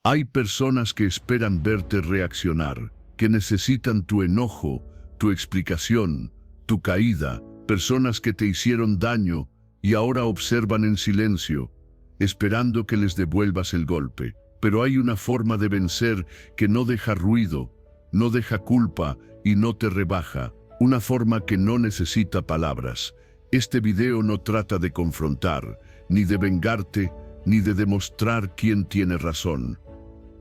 Hay personas que esperan verte reaccionar, que necesitan tu enojo, tu explicación, tu caída, personas que te hicieron daño y ahora observan en silencio, esperando que les devuelvas el golpe. Pero hay una forma de vencer que no deja ruido, no deja culpa y no te rebaja, una forma que no necesita palabras. Este video no trata de confrontar, ni de vengarte, ni de demostrar quién tiene razón.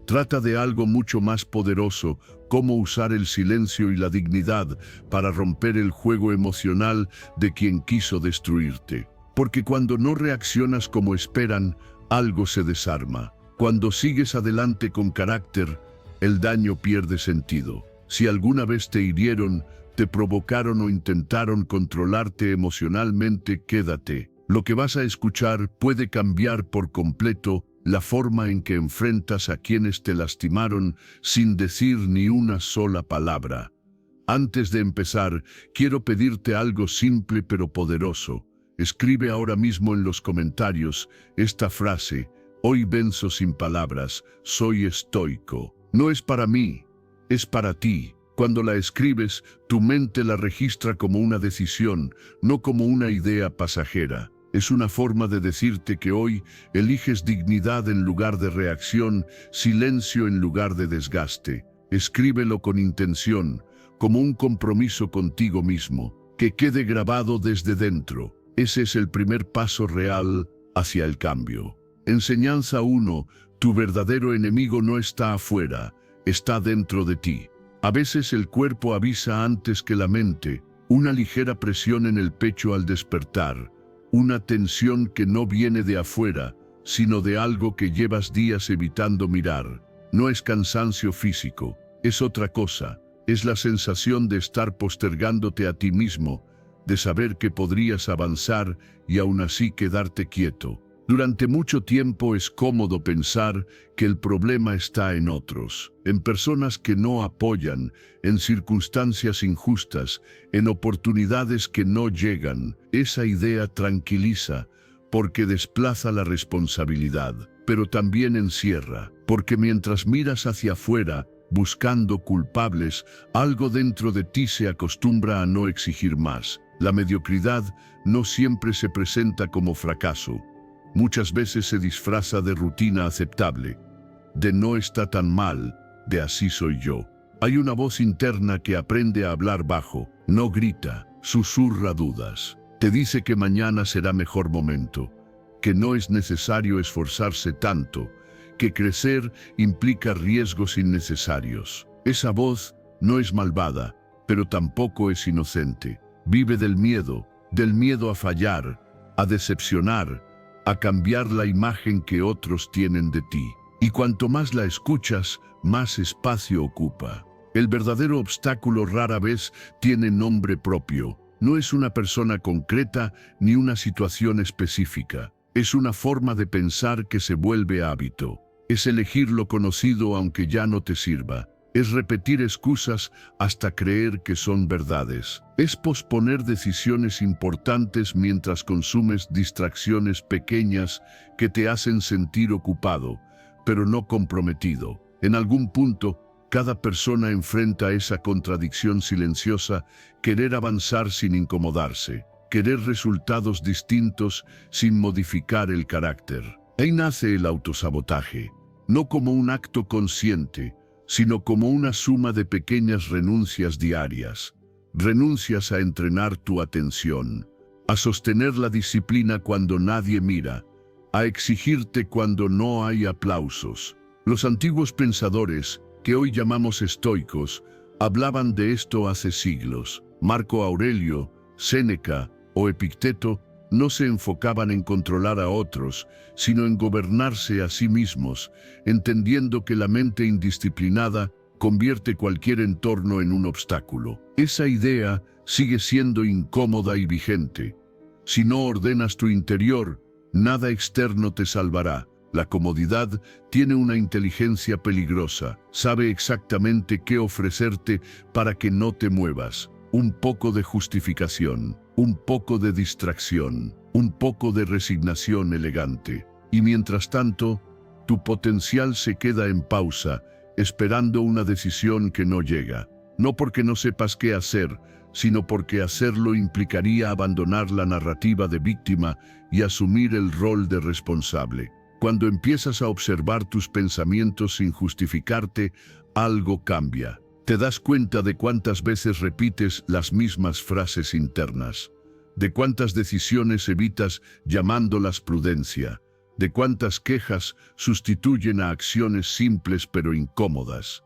Trata de algo mucho más poderoso, cómo usar el silencio y la dignidad para romper el juego emocional de quien quiso destruirte. Porque cuando no reaccionas como esperan, algo se desarma. Cuando sigues adelante con carácter, el daño pierde sentido. Si alguna vez te hirieron, te provocaron o intentaron controlarte emocionalmente, quédate. Lo que vas a escuchar puede cambiar por completo la forma en que enfrentas a quienes te lastimaron sin decir ni una sola palabra. Antes de empezar, quiero pedirte algo simple pero poderoso. Escribe ahora mismo en los comentarios esta frase: hoy venzo sin palabras, soy estoico. No es para mí, es para ti. Cuando la escribes, tu mente la registra como una decisión, no como una idea pasajera. Es una forma de decirte que hoy eliges dignidad en lugar de reacción, silencio en lugar de desgaste. Escríbelo con intención, como un compromiso contigo mismo, que quede grabado desde dentro. Ese es el primer paso real hacia el cambio. Enseñanza 1. Tu verdadero enemigo no está afuera, está dentro de ti. A veces el cuerpo avisa antes que la mente, una ligera presión en el pecho al despertar, una tensión que no viene de afuera, sino de algo que llevas días evitando mirar. No es cansancio físico, es otra cosa, es la sensación de estar postergándote a ti mismo, de saber que podrías avanzar y aún así quedarte quieto. Durante mucho tiempo es cómodo pensar que el problema está en otros, en personas que no apoyan, en circunstancias injustas, en oportunidades que no llegan. Esa idea tranquiliza porque desplaza la responsabilidad, pero también encierra, porque mientras miras hacia afuera, buscando culpables, algo dentro de ti se acostumbra a no exigir más. La mediocridad no siempre se presenta como fracaso. Muchas veces se disfraza de rutina aceptable, de no está tan mal, de así soy yo. Hay una voz interna que aprende a hablar bajo, no grita, susurra dudas. Te dice que mañana será mejor momento, que no es necesario esforzarse tanto, que crecer implica riesgos innecesarios. Esa voz no es malvada, pero tampoco es inocente. Vive del miedo a fallar, a decepcionar, a cambiar la imagen que otros tienen de ti. Y cuanto más la escuchas, más espacio ocupa. El verdadero obstáculo rara vez tiene nombre propio. No es una persona concreta ni una situación específica. Es una forma de pensar que se vuelve hábito. Es elegir lo conocido aunque ya no te sirva. Es repetir excusas hasta creer que son verdades. Es posponer decisiones importantes mientras consumes distracciones pequeñas que te hacen sentir ocupado, pero no comprometido. En algún punto, cada persona enfrenta esa contradicción silenciosa: querer avanzar sin incomodarse, querer resultados distintos sin modificar el carácter. Ahí nace el autosabotaje, no como un acto consciente, sino como una suma de pequeñas renuncias diarias. Renuncias a entrenar tu atención, a sostener la disciplina cuando nadie mira, a exigirte cuando no hay aplausos. Los antiguos pensadores, que hoy llamamos estoicos, hablaban de esto hace siglos. Marco Aurelio, Séneca o Epicteto no se enfocaban en controlar a otros, sino en gobernarse a sí mismos, entendiendo que la mente indisciplinada convierte cualquier entorno en un obstáculo. Esa idea sigue siendo incómoda y vigente. Si no ordenas tu interior, nada externo te salvará. La comodidad tiene una inteligencia peligrosa, sabe exactamente qué ofrecerte para que no te muevas. Un poco de justificación, un poco de distracción, un poco de resignación elegante. Y mientras tanto, Tu potencial se queda en pausa, esperando una decisión que no llega. No porque no sepas qué hacer, sino porque hacerlo implicaría abandonar la narrativa de víctima y asumir el rol de responsable. Cuando empiezas a observar tus pensamientos sin justificarte, algo cambia. Te das cuenta de cuántas veces repites las mismas frases internas, de cuántas decisiones evitas llamándolas prudencia, de cuántas quejas sustituyen a acciones simples pero incómodas.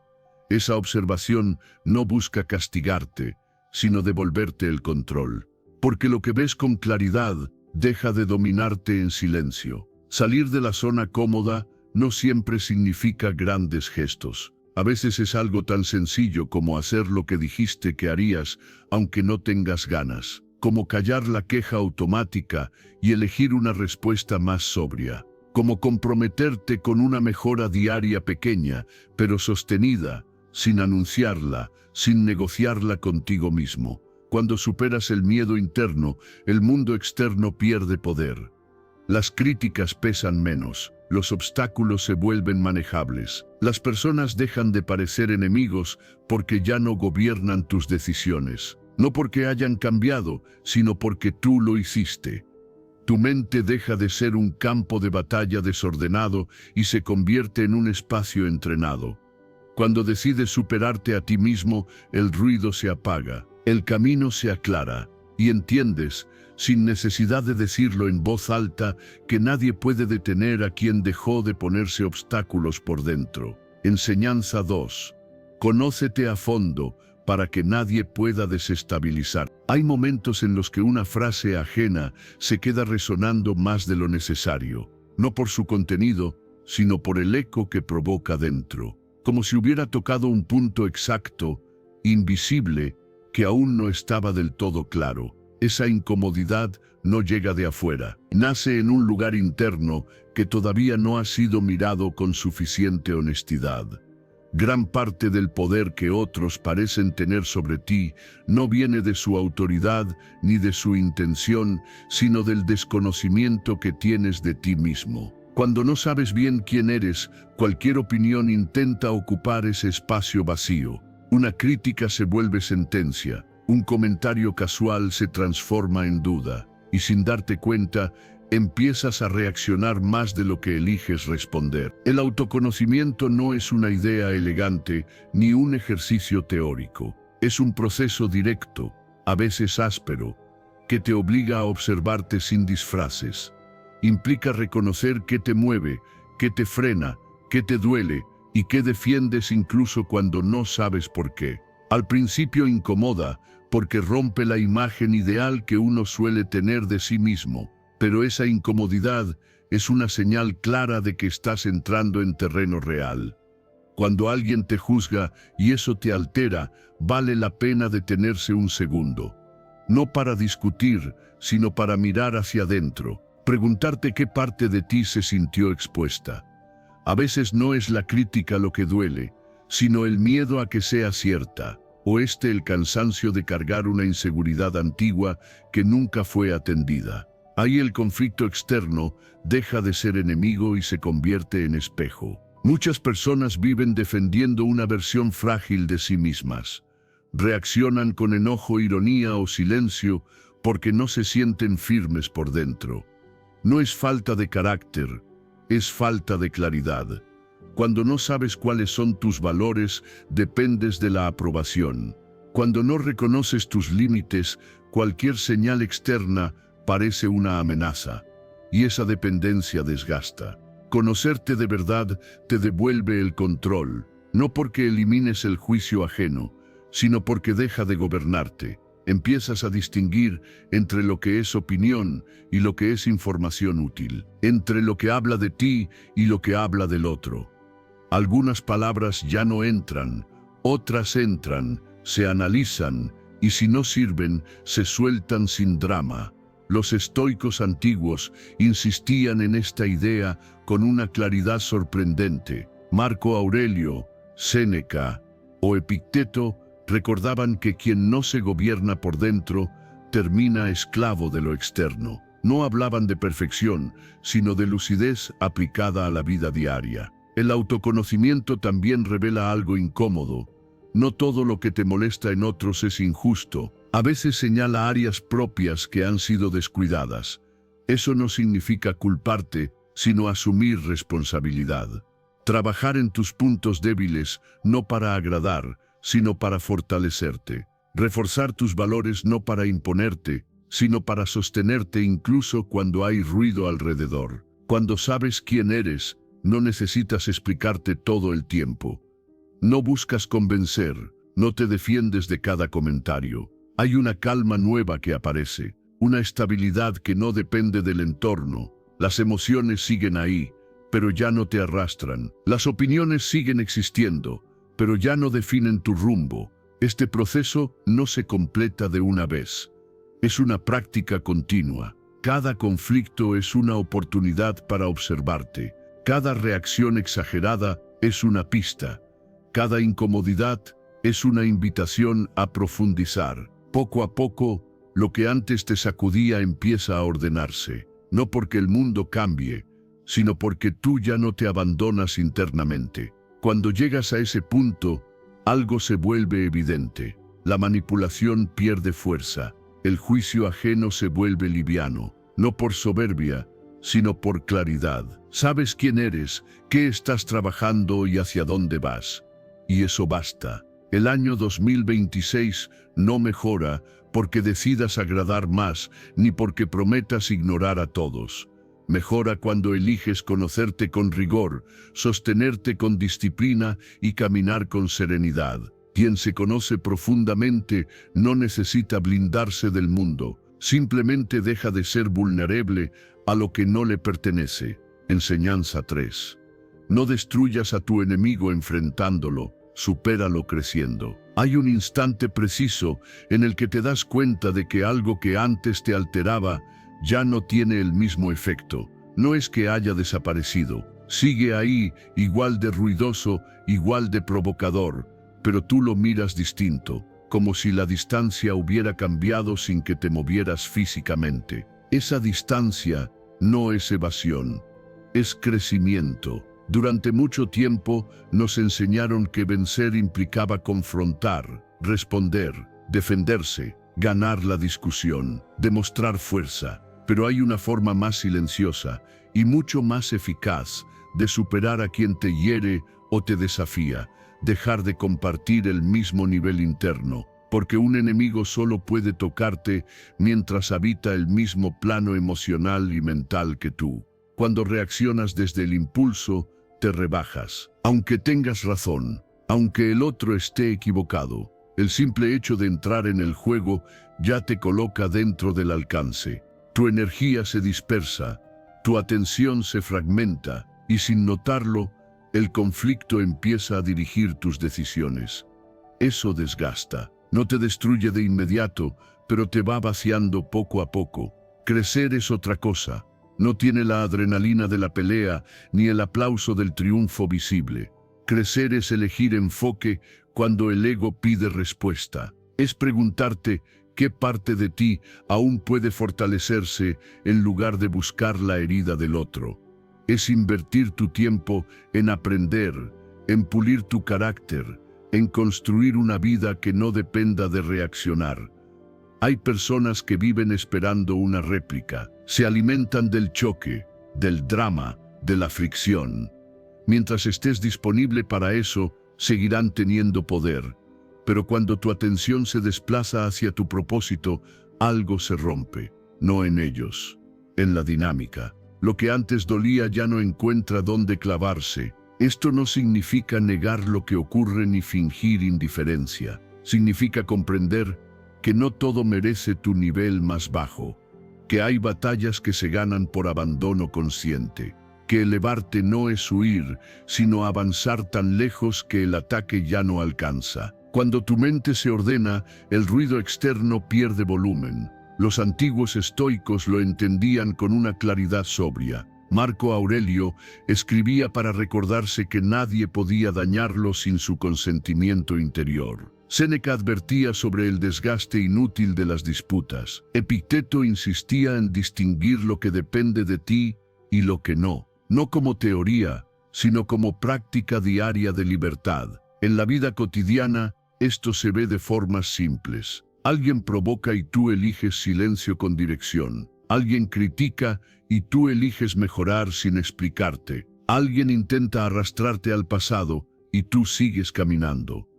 Esa observación no busca castigarte, sino devolverte el control, porque lo que ves con claridad deja de dominarte en silencio. Salir de la zona cómoda no siempre significa grandes gestos. A veces es algo tan sencillo como hacer lo que dijiste que harías, aunque no tengas ganas, como callar la queja automática y elegir una respuesta más sobria, como comprometerte con una mejora diaria pequeña, pero sostenida, sin anunciarla, sin negociarla contigo mismo. Cuando superas el miedo interno, el mundo externo pierde poder. Las críticas pesan menos, los obstáculos se vuelven manejables. Las personas dejan de parecer enemigos porque ya no gobiernan tus decisiones. No porque hayan cambiado, sino porque tú lo hiciste. Tu mente deja de ser un campo de batalla desordenado y se convierte en un espacio entrenado. Cuando decides superarte a ti mismo, el ruido se apaga, el camino se aclara y entiendes, sin necesidad de decirlo en voz alta, que nadie puede detener a quien dejó de ponerse obstáculos por dentro. Enseñanza 2. Conócete a fondo para que nadie pueda desestabilizar. Hay momentos en los que una frase ajena se queda resonando más de lo necesario, no por su contenido, sino por el eco que provoca dentro, como si hubiera tocado un punto exacto, invisible, que aún no estaba del todo claro. Esa incomodidad no llega de afuera, nace en un lugar interno que todavía no ha sido mirado con suficiente honestidad. Gran parte del poder que otros parecen tener sobre ti no viene de su autoridad ni de su intención, sino del desconocimiento que tienes de ti mismo. Cuando no sabes bien quién eres, cualquier opinión intenta ocupar ese espacio vacío. Una crítica se vuelve sentencia. Un comentario casual se transforma en duda, y sin darte cuenta, empiezas a reaccionar más de lo que eliges responder. El autoconocimiento no es una idea elegante ni un ejercicio teórico. Es un proceso directo, a veces áspero, que te obliga a observarte sin disfraces. Implica reconocer qué te mueve, qué te frena, qué te duele y qué defiendes incluso cuando no sabes por qué. Al principio incomoda, porque rompe la imagen ideal que uno suele tener de sí mismo, pero esa incomodidad es una señal clara de que estás entrando en terreno real. Cuando alguien te juzga y eso te altera, vale la pena detenerse un segundo. No para discutir, sino para mirar hacia adentro, preguntarte qué parte de ti se sintió expuesta. A veces no es la crítica lo que duele, sino el miedo a que sea cierta, o el cansancio de cargar una inseguridad antigua que nunca fue atendida. Ahí el conflicto externo deja de ser enemigo y se convierte en espejo. Muchas personas viven defendiendo una versión frágil de sí mismas. Reaccionan con enojo, ironía o silencio porque no se sienten firmes por dentro. No es falta de carácter, es falta de claridad. Cuando no sabes cuáles son tus valores, dependes de la aprobación. Cuando no reconoces tus límites, cualquier señal externa parece una amenaza, y esa dependencia desgasta. Conocerte de verdad te devuelve el control, no porque elimines el juicio ajeno, sino porque deja de gobernarte. Empiezas a distinguir entre lo que es opinión y lo que es información útil, entre lo que habla de ti y lo que habla del otro. Algunas palabras ya no entran, otras entran, se analizan y si no sirven, se sueltan sin drama. Los estoicos antiguos insistían en esta idea con una claridad sorprendente. Marco Aurelio, Séneca o Epicteto recordaban que quien no se gobierna por dentro termina esclavo de lo externo. No hablaban de perfección, sino de lucidez aplicada a la vida diaria. El autoconocimiento también revela algo incómodo. No todo lo que te molesta en otros es injusto. A veces señala áreas propias que han sido descuidadas. Eso no significa culparte, sino asumir responsabilidad. Trabajar en tus puntos débiles, no para agradar, sino para fortalecerte. Reforzar tus valores no para imponerte, sino para sostenerte incluso cuando hay ruido alrededor. Cuando sabes quién eres, no necesitas explicarte todo el tiempo. No buscas convencer, no te defiendes de cada comentario. Hay una calma nueva que aparece, una estabilidad que no depende del entorno. Las emociones siguen ahí, pero ya no te arrastran. Las opiniones siguen existiendo, pero ya no definen tu rumbo. Este proceso no se completa de una vez. Es una práctica continua. Cada conflicto es una oportunidad para observarte. Cada reacción exagerada es una pista. Cada incomodidad es una invitación a profundizar. Poco a poco, lo que antes te sacudía empieza a ordenarse. No porque el mundo cambie, sino porque tú ya no te abandonas internamente. Cuando llegas a ese punto, algo se vuelve evidente. La manipulación pierde fuerza. El juicio ajeno se vuelve liviano. No por soberbia, sino por claridad. Sabes quién eres, qué estás trabajando y hacia dónde vas. Y eso basta. El año 2026 no mejora porque decidas agradar más, ni porque prometas ignorar a todos. Mejora cuando eliges conocerte con rigor, sostenerte con disciplina y caminar con serenidad. Quien se conoce profundamente no necesita blindarse del mundo, simplemente deja de ser vulnerable a lo que no le pertenece. Enseñanza 3. No destruyas a tu enemigo enfrentándolo, supéralo creciendo. Hay un instante preciso en el que te das cuenta de que algo que antes te alteraba ya no tiene el mismo efecto. No es que haya desaparecido, sigue ahí, igual de ruidoso, igual de provocador, pero tú lo miras distinto, como si la distancia hubiera cambiado sin que te movieras físicamente. Esa distancia no es evasión, es crecimiento. Durante mucho tiempo nos enseñaron que vencer implicaba confrontar, responder, defenderse, ganar la discusión, demostrar fuerza. Pero hay una forma más silenciosa y mucho más eficaz de superar a quien te hiere o te desafía. Dejar de compartir el mismo nivel interno, porque un enemigo solo puede tocarte mientras habita el mismo plano emocional y mental que tú. Cuando reaccionas desde el impulso, te rebajas. Aunque tengas razón, aunque el otro esté equivocado, el simple hecho de entrar en el juego ya te coloca dentro del alcance. Tu energía se dispersa, tu atención se fragmenta y sin notarlo, el conflicto empieza a dirigir tus decisiones. Eso desgasta. No te destruye de inmediato, pero te va vaciando poco a poco. Crecer es otra cosa. No tiene la adrenalina de la pelea ni el aplauso del triunfo visible. Crecer es elegir enfoque cuando el ego pide respuesta. Es preguntarte qué parte de ti aún puede fortalecerse en lugar de buscar la herida del otro. Es invertir tu tiempo en aprender, en pulir tu carácter, en construir una vida que no dependa de reaccionar. Hay personas que viven esperando una réplica, se alimentan del choque, del drama, de la fricción. Mientras estés disponible para eso, seguirán teniendo poder. Pero cuando tu atención se desplaza hacia tu propósito, algo se rompe, no en ellos, en la dinámica. Lo que antes dolía ya no encuentra dónde clavarse. Esto no significa negar lo que ocurre ni fingir indiferencia. Significa comprender que no todo merece tu nivel más bajo, que hay batallas que se ganan por abandono consciente, que elevarte no es huir, sino avanzar tan lejos que el ataque ya no alcanza. Cuando tu mente se ordena, el ruido externo pierde volumen. Los antiguos estoicos lo entendían con una claridad sobria. Marco Aurelio escribía para recordarse que nadie podía dañarlo sin su consentimiento interior. Séneca advertía sobre el desgaste inútil de las disputas. Epicteto insistía en distinguir lo que depende de ti y lo que no, no como teoría, sino como práctica diaria de libertad. En la vida cotidiana, esto se ve de formas simples. Alguien provoca y tú eliges silencio con dirección. Alguien critica y tú eliges mejorar sin explicarte. Alguien intenta arrastrarte al pasado y tú sigues caminando.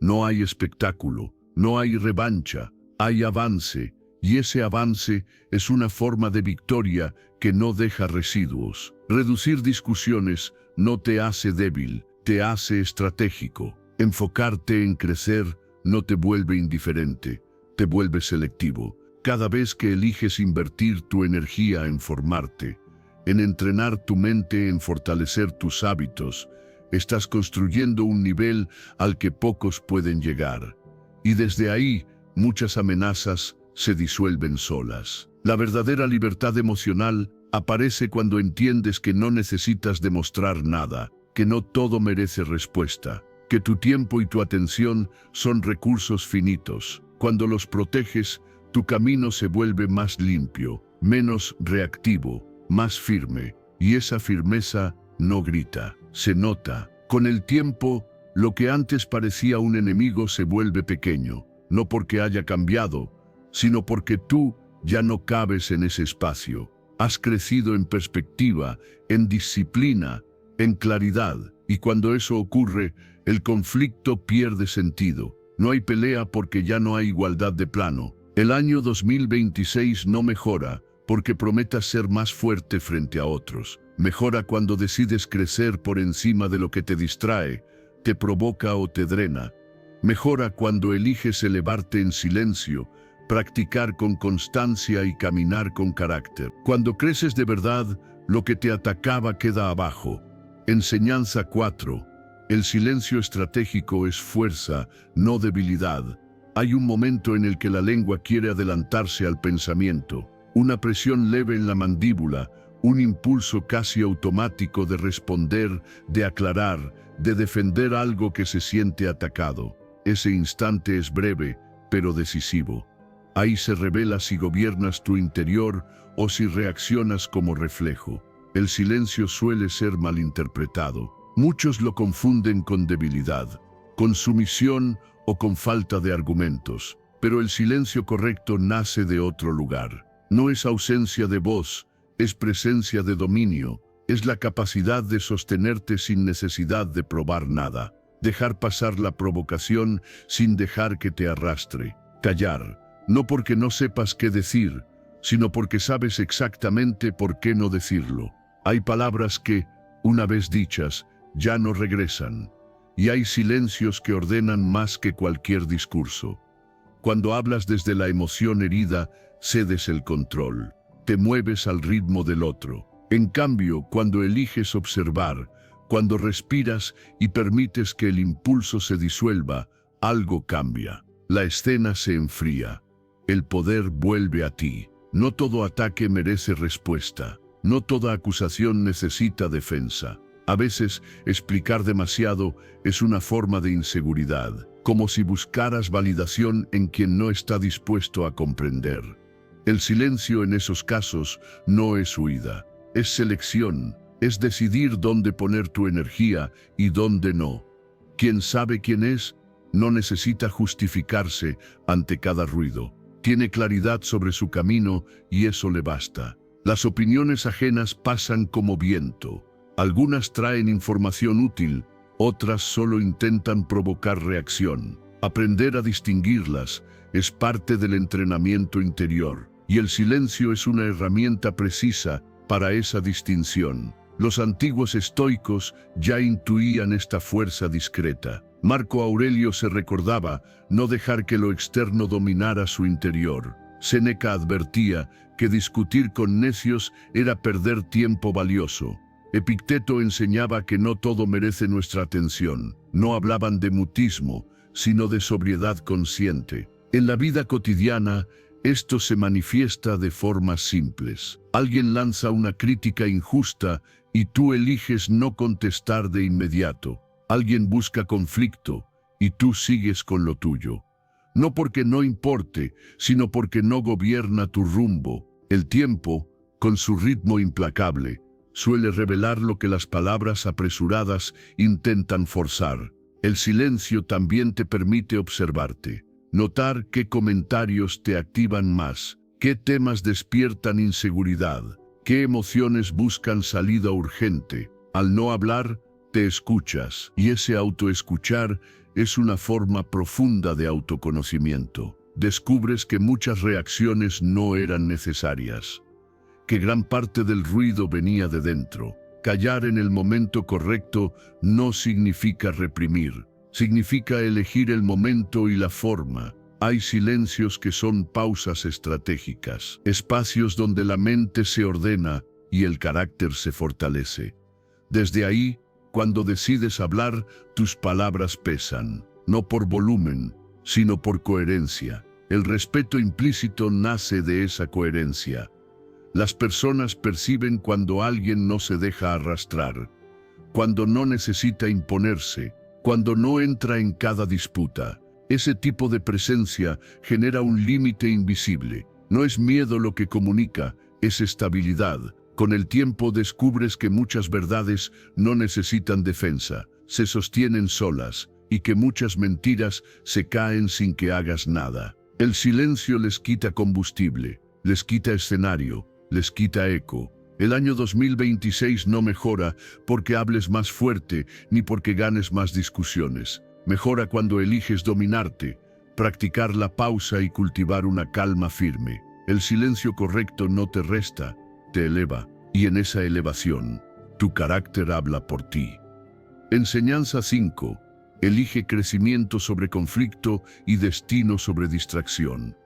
No hay espectáculo, no hay revancha, hay avance, y ese avance es una forma de victoria que no deja residuos. Reducir discusiones no te hace débil, te hace estratégico. Enfocarte en crecer no te vuelve indiferente, te vuelve selectivo. Cada vez que eliges invertir tu energía en formarte, en entrenar tu mente, en fortalecer tus hábitos, estás construyendo un nivel al que pocos pueden llegar. Y desde ahí, muchas amenazas se disuelven solas. La verdadera libertad emocional aparece cuando entiendes que no necesitas demostrar nada, que no todo merece respuesta, que tu tiempo y tu atención son recursos finitos. Cuando los proteges, tu camino se vuelve más limpio, menos reactivo, más firme, y esa firmeza no grita, se nota. Con el tiempo, lo que antes parecía un enemigo se vuelve pequeño, no porque haya cambiado, sino porque tú ya no cabes en ese espacio. Has crecido en perspectiva, en disciplina, en claridad, y cuando eso ocurre, el conflicto pierde sentido. No hay pelea porque ya no hay igualdad de plano. El año 2026 no mejora porque prometas ser más fuerte frente a otros. Mejora cuando decides crecer por encima de lo que te distrae, te provoca o te drena. Mejora cuando eliges elevarte en silencio, practicar con constancia y caminar con carácter. Cuando creces de verdad, lo que te atacaba queda abajo. Enseñanza 4. El silencio estratégico es fuerza, no debilidad. Hay un momento en el que la lengua quiere adelantarse al pensamiento. Una presión leve en la mandíbula, un impulso casi automático de responder, de aclarar, de defender algo que se siente atacado. Ese instante es breve, pero decisivo. Ahí se revela si gobiernas tu interior o si reaccionas como reflejo. El silencio suele ser malinterpretado. Muchos lo confunden con debilidad, con sumisión o con falta de argumentos. Pero el silencio correcto nace de otro lugar. No es ausencia de voz, es presencia de dominio. Es la capacidad de sostenerte sin necesidad de probar nada. Dejar pasar la provocación sin dejar que te arrastre. Callar, no porque no sepas qué decir, sino porque sabes exactamente por qué no decirlo. Hay palabras que, una vez dichas, ya no regresan. Y hay silencios que ordenan más que cualquier discurso. Cuando hablas desde la emoción herida, cedes el control. Te mueves al ritmo del otro. En cambio, cuando eliges observar, cuando respiras y permites que el impulso se disuelva, algo cambia. La escena se enfría. El poder vuelve a ti. No todo ataque merece respuesta. No toda acusación necesita defensa. A veces, explicar demasiado es una forma de inseguridad, como si buscaras validación en quien no está dispuesto a comprender. El silencio en esos casos no es huida, es selección, es decidir dónde poner tu energía y dónde no. Quien sabe quién es, no necesita justificarse ante cada ruido. Tiene claridad sobre su camino y eso le basta. Las opiniones ajenas pasan como viento. Algunas traen información útil, otras solo intentan provocar reacción. Aprender a distinguirlas es parte del entrenamiento interior, y el silencio es una herramienta precisa para esa distinción. Los antiguos estoicos ya intuían esta fuerza discreta. Marco Aurelio se recordaba no dejar que lo externo dominara su interior. Séneca advertía que discutir con necios era perder tiempo valioso. Epicteto enseñaba que no todo merece nuestra atención. No hablaban de mutismo, sino de sobriedad consciente. En la vida cotidiana, esto se manifiesta de formas simples. Alguien lanza una crítica injusta y tú eliges no contestar de inmediato. Alguien busca conflicto y tú sigues con lo tuyo. No porque no importe, sino porque no gobierna tu rumbo. El tiempo, con su ritmo implacable, suele revelar lo que las palabras apresuradas intentan forzar. El silencio también te permite observarte, notar qué comentarios te activan más, qué temas despiertan inseguridad, qué emociones buscan salida urgente. Al no hablar, te escuchas, y ese autoescuchar es una forma profunda de autoconocimiento. Descubres que muchas reacciones no eran necesarias, que gran parte del ruido venía de dentro. Callar en el momento correcto no significa reprimir, significa elegir el momento y la forma. Hay silencios que son pausas estratégicas, espacios donde la mente se ordena y el carácter se fortalece. Desde ahí, cuando decides hablar, tus palabras pesan, no por volumen, sino por coherencia. El respeto implícito nace de esa coherencia. Las personas perciben cuando alguien no se deja arrastrar, cuando no necesita imponerse, cuando no entra en cada disputa. Ese tipo de presencia genera un límite invisible. No es miedo lo que comunica, es estabilidad. Con el tiempo descubres que muchas verdades no necesitan defensa, se sostienen solas, y que muchas mentiras se caen sin que hagas nada. El silencio les quita combustible, les quita escenario, les quita eco. El año 2026 no mejora porque hables más fuerte ni porque ganes más discusiones. Mejora cuando eliges dominarte, practicar la pausa y cultivar una calma firme. El silencio correcto no te resta, te eleva, y en esa elevación, tu carácter habla por ti. Enseñanza 5. Elige crecimiento sobre conflicto y destino sobre distracción.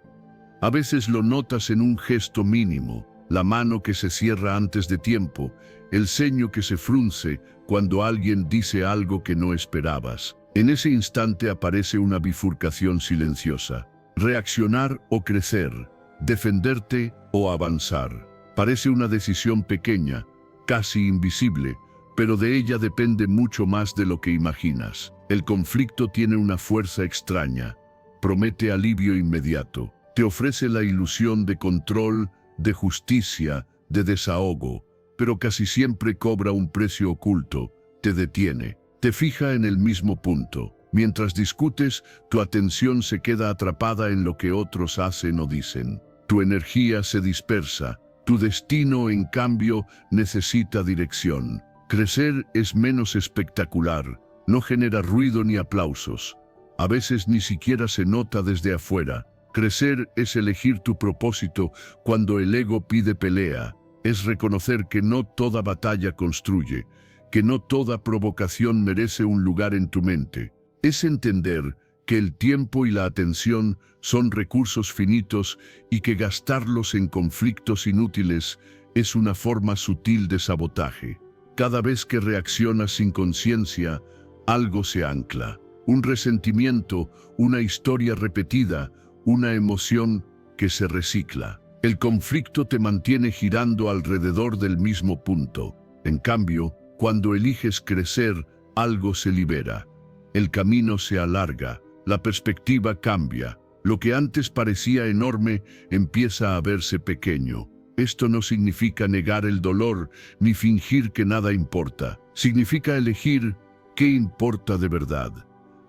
A veces lo notas en un gesto mínimo, la mano que se cierra antes de tiempo, el ceño que se frunce cuando alguien dice algo que no esperabas. En ese instante aparece una bifurcación silenciosa. Reaccionar o crecer, defenderte o avanzar. Parece una decisión pequeña, casi invisible, pero de ella depende mucho más de lo que imaginas. El conflicto tiene una fuerza extraña, promete alivio inmediato, te ofrece la ilusión de control, de justicia, de desahogo, pero casi siempre cobra un precio oculto, te detiene, te fija en el mismo punto. Mientras discutes, tu atención se queda atrapada en lo que otros hacen o dicen. Tu energía se dispersa, tu destino, en cambio, necesita dirección. Crecer es menos espectacular, no genera ruido ni aplausos. A veces ni siquiera se nota desde afuera. Crecer es elegir tu propósito cuando el ego pide pelea. Es reconocer que no toda batalla construye, que no toda provocación merece un lugar en tu mente. Es entender que el tiempo y la atención son recursos finitos y que gastarlos en conflictos inútiles es una forma sutil de sabotaje. Cada vez que reaccionas sin conciencia, algo se ancla. Un resentimiento, una historia repetida, una emoción que se recicla. El conflicto te mantiene girando alrededor del mismo punto. En cambio, cuando eliges crecer, algo se libera. El camino se alarga, la perspectiva cambia. Lo que antes parecía enorme empieza a verse pequeño. Esto no significa negar el dolor ni fingir que nada importa. Significa elegir qué importa de verdad.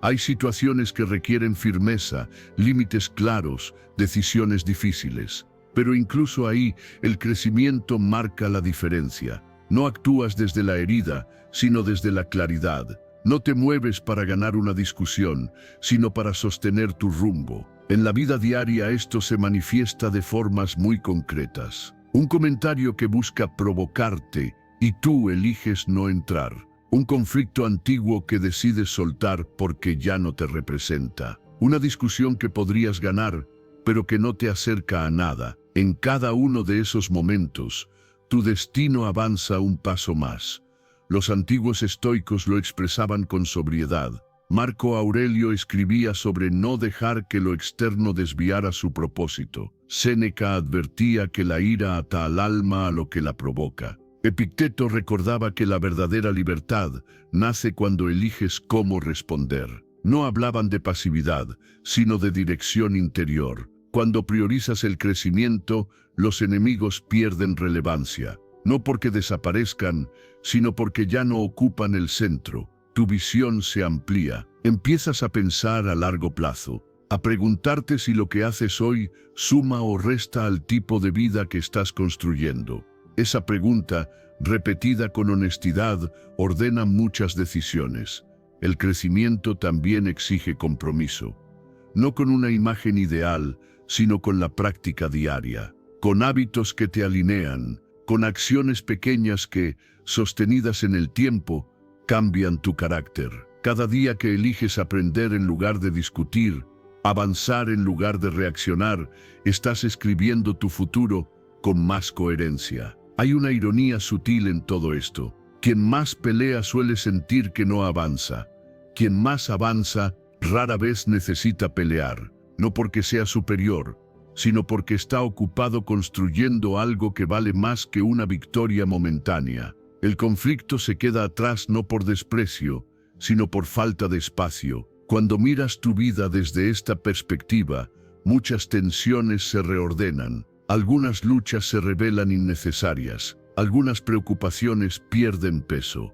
Hay situaciones que requieren firmeza, límites claros, decisiones difíciles. Pero incluso ahí, el crecimiento marca la diferencia. No actúas desde la herida, sino desde la claridad. No te mueves para ganar una discusión, sino para sostener tu rumbo. En la vida diaria esto se manifiesta de formas muy concretas. Un comentario que busca provocarte y tú eliges no entrar. Un conflicto antiguo que decides soltar porque ya no te representa. Una discusión que podrías ganar, pero que no te acerca a nada. En cada uno de esos momentos, tu destino avanza un paso más. Los antiguos estoicos lo expresaban con sobriedad. Marco Aurelio escribía sobre no dejar que lo externo desviara su propósito. Séneca advertía que la ira ata al alma a lo que la provoca. Epicteto recordaba que la verdadera libertad nace cuando eliges cómo responder. no hablaban de pasividad, sino de dirección interior. Cuando priorizas el crecimiento, los enemigos pierden relevancia, no porque desaparezcan, sino porque ya no ocupan el centro. Tu visión se amplía, empiezas a pensar a largo plazo, a preguntarte si lo que haces hoy suma o resta al tipo de vida que estás construyendo. Esa pregunta, repetida con honestidad, ordena muchas decisiones. El crecimiento también exige compromiso, no con una imagen ideal, sino con la práctica diaria, con hábitos que te alinean, con acciones pequeñas que, sostenidas en el tiempo, cambian tu carácter. Cada día que eliges aprender en lugar de discutir, avanzar en lugar de reaccionar, estás escribiendo tu futuro con más coherencia. Hay una ironía sutil en todo esto. Quien más pelea suele sentir que no avanza. Quien más avanza rara vez necesita pelear, no porque sea superior, sino porque está ocupado construyendo algo que vale más que una victoria momentánea. El conflicto se queda atrás no por desprecio, sino por falta de espacio. Cuando miras tu vida desde esta perspectiva, muchas tensiones se reordenan, algunas luchas se revelan innecesarias, algunas preocupaciones pierden peso.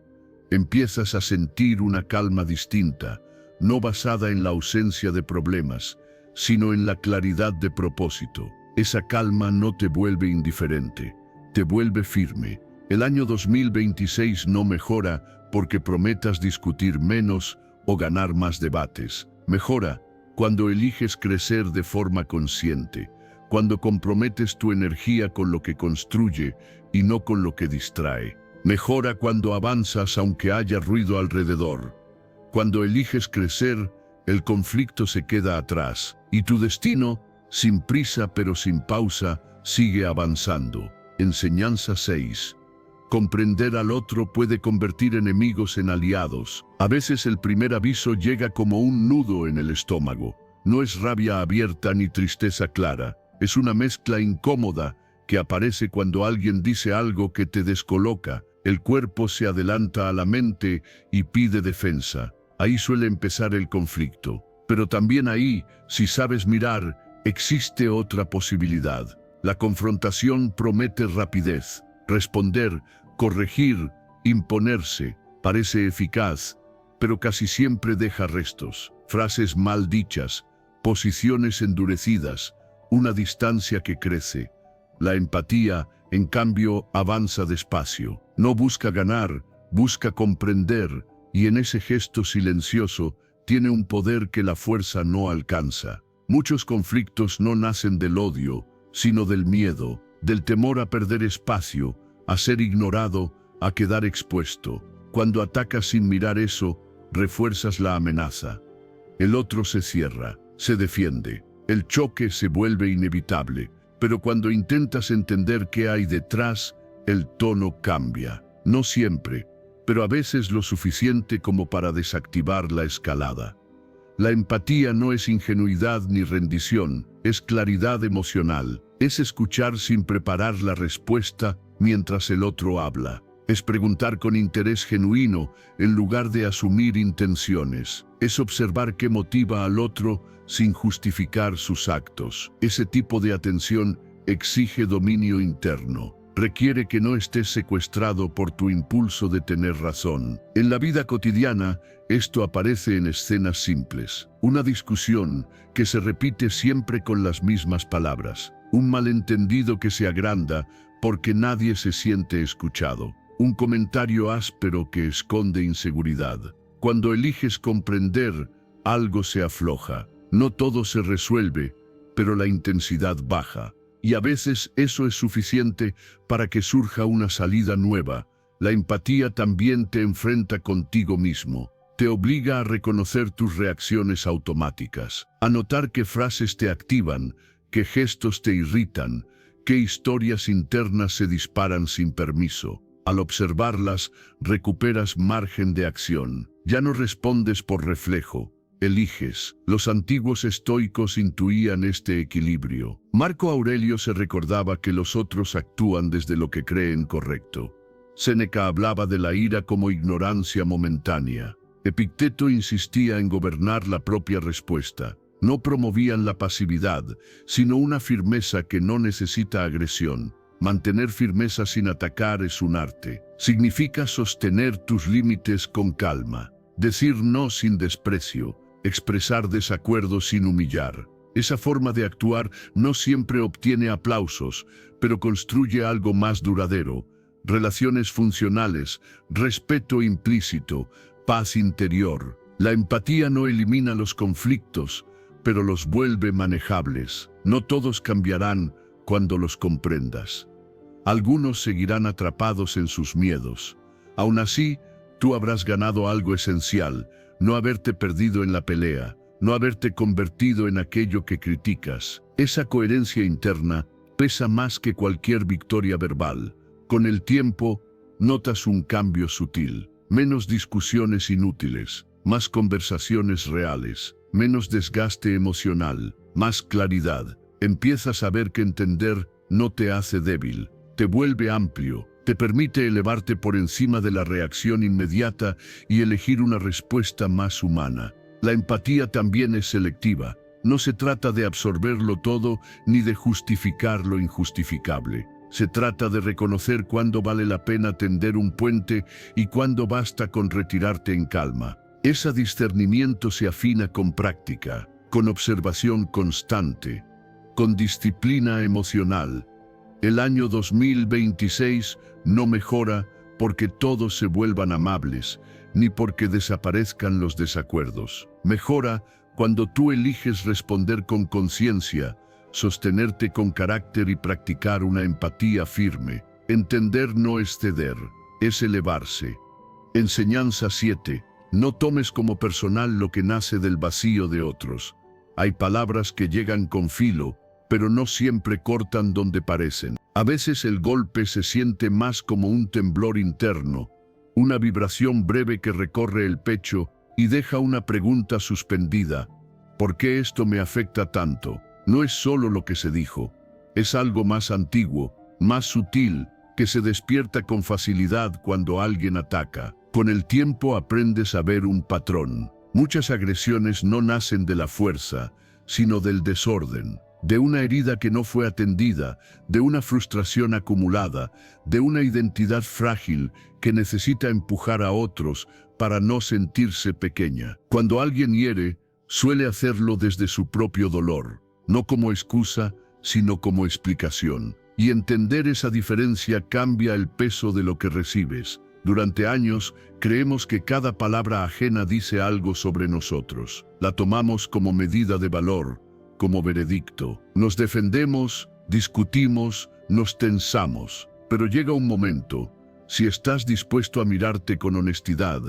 Empiezas a sentir una calma distinta, no basada en la ausencia de problemas, sino en la claridad de propósito. Esa calma no te vuelve indiferente, te vuelve firme. El año 2026 no mejora porque prometas discutir menos o ganar más debates. Mejora cuando eliges crecer de forma consciente, cuando comprometes tu energía con lo que construye y no con lo que distrae. Mejora cuando avanzas aunque haya ruido alrededor. Cuando eliges crecer, el conflicto se queda atrás y tu destino, sin prisa pero sin pausa, sigue avanzando. Enseñanza 6. Comprender al otro puede convertir enemigos en aliados. A veces el primer aviso llega como un nudo en el estómago. No es rabia abierta ni tristeza clara. Es una mezcla incómoda que aparece cuando alguien dice algo que te descoloca. El cuerpo se adelanta a la mente y pide defensa. Ahí suele empezar el conflicto. Pero también ahí, si sabes mirar, existe otra posibilidad. La confrontación promete rapidez. Responder, corregir, imponerse, parece eficaz, pero casi siempre deja restos. Frases mal dichas, posiciones endurecidas, una distancia que crece. La empatía, en cambio, avanza despacio. No busca ganar, busca comprender, y en ese gesto silencioso tiene un poder que la fuerza no alcanza. Muchos conflictos no nacen del odio, sino del miedo, del temor a perder espacio, a ser ignorado, a quedar expuesto. Cuando atacas sin mirar eso, refuerzas la amenaza. El otro se cierra, se defiende. El choque se vuelve inevitable, pero cuando intentas entender qué hay detrás, el tono cambia. No siempre, pero a veces lo suficiente como para desactivar la escalada. La empatía no es ingenuidad ni rendición, es claridad emocional. Es escuchar sin preparar la respuesta mientras el otro habla. Es preguntar con interés genuino en lugar de asumir intenciones. Es observar qué motiva al otro sin justificar sus actos. Ese tipo de atención exige dominio interno. Requiere que no estés secuestrado por tu impulso de tener razón. En la vida cotidiana, esto aparece en escenas simples. Una discusión que se repite siempre con las mismas palabras. Un malentendido que se agranda porque nadie se siente escuchado. Un comentario áspero que esconde inseguridad. Cuando eliges comprender, algo se afloja. No todo se resuelve, pero la intensidad baja. Y a veces eso es suficiente para que surja una salida nueva. La empatía también te enfrenta contigo mismo. Te obliga a reconocer tus reacciones automáticas, a notar qué frases te activan, qué gestos te irritan, qué historias internas se disparan sin permiso. Al observarlas, recuperas margen de acción. Ya no respondes por reflejo. Eliges. Los antiguos estoicos intuían este equilibrio. Marco Aurelio se recordaba que los otros actúan desde lo que creen correcto. Séneca hablaba de la ira como ignorancia momentánea. Epicteto insistía en gobernar la propia respuesta. No promovían la pasividad, sino una firmeza que no necesita agresión. Mantener firmeza sin atacar es un arte. Significa sostener tus límites con calma, decir no sin desprecio, expresar desacuerdo sin humillar. Esa forma de actuar no siempre obtiene aplausos, pero construye algo más duradero, relaciones funcionales, respeto implícito, paz interior. La empatía no elimina los conflictos, pero los vuelve manejables. No todos cambiarán cuando los comprendas. Algunos seguirán atrapados en sus miedos. Aún así, tú habrás ganado algo esencial: no haberte perdido en la pelea, no haberte convertido en aquello que criticas. Esa coherencia interna pesa más que cualquier victoria verbal. Con el tiempo, notas un cambio sutil. Menos discusiones inútiles, más conversaciones reales, menos desgaste emocional, más claridad. Empiezas a ver que entender no te hace débil, te vuelve amplio, te permite elevarte por encima de la reacción inmediata y elegir una respuesta más humana. La empatía también es selectiva. No se trata de absorberlo todo ni de justificar lo injustificable. Se trata de reconocer cuándo vale la pena tender un puente y cuándo basta con retirarte en calma. Ese discernimiento se afina con práctica, con observación constante, con disciplina emocional. El año 2026 no mejora porque todos se vuelvan amables, ni porque desaparezcan los desacuerdos. Mejora cuando tú eliges responder con conciencia, sostenerte con carácter y practicar una empatía firme. Entender no es ceder, es elevarse. Enseñanza 7. No tomes como personal lo que nace del vacío de otros. Hay palabras que llegan con filo, pero no siempre cortan donde parecen. A veces el golpe se siente más como un temblor interno, una vibración breve que recorre el pecho y deja una pregunta suspendida. ¿Por qué esto me afecta tanto? No es solo lo que se dijo, es algo más antiguo, más sutil, que se despierta con facilidad cuando alguien ataca. Con el tiempo aprendes a ver un patrón. Muchas agresiones no nacen de la fuerza, sino del desorden, de una herida que no fue atendida, de una frustración acumulada, de una identidad frágil que necesita empujar a otros para no sentirse pequeña. Cuando alguien hiere, suele hacerlo desde su propio dolor, no como excusa, sino como explicación. Y entender esa diferencia cambia el peso de lo que recibes. Durante años, creemos que cada palabra ajena dice algo sobre nosotros. La tomamos como medida de valor, como veredicto. Nos defendemos, discutimos, nos tensamos. Pero llega un momento, si estás dispuesto a mirarte con honestidad,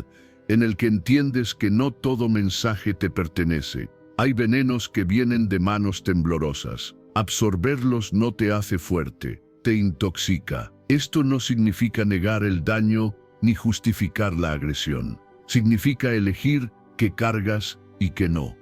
en el que entiendes que no todo mensaje te pertenece. Hay venenos que vienen de manos temblorosas. Absorberlos no te hace fuerte, te intoxica. Esto no significa negar el daño ni justificar la agresión. Significa elegir qué cargas y qué no.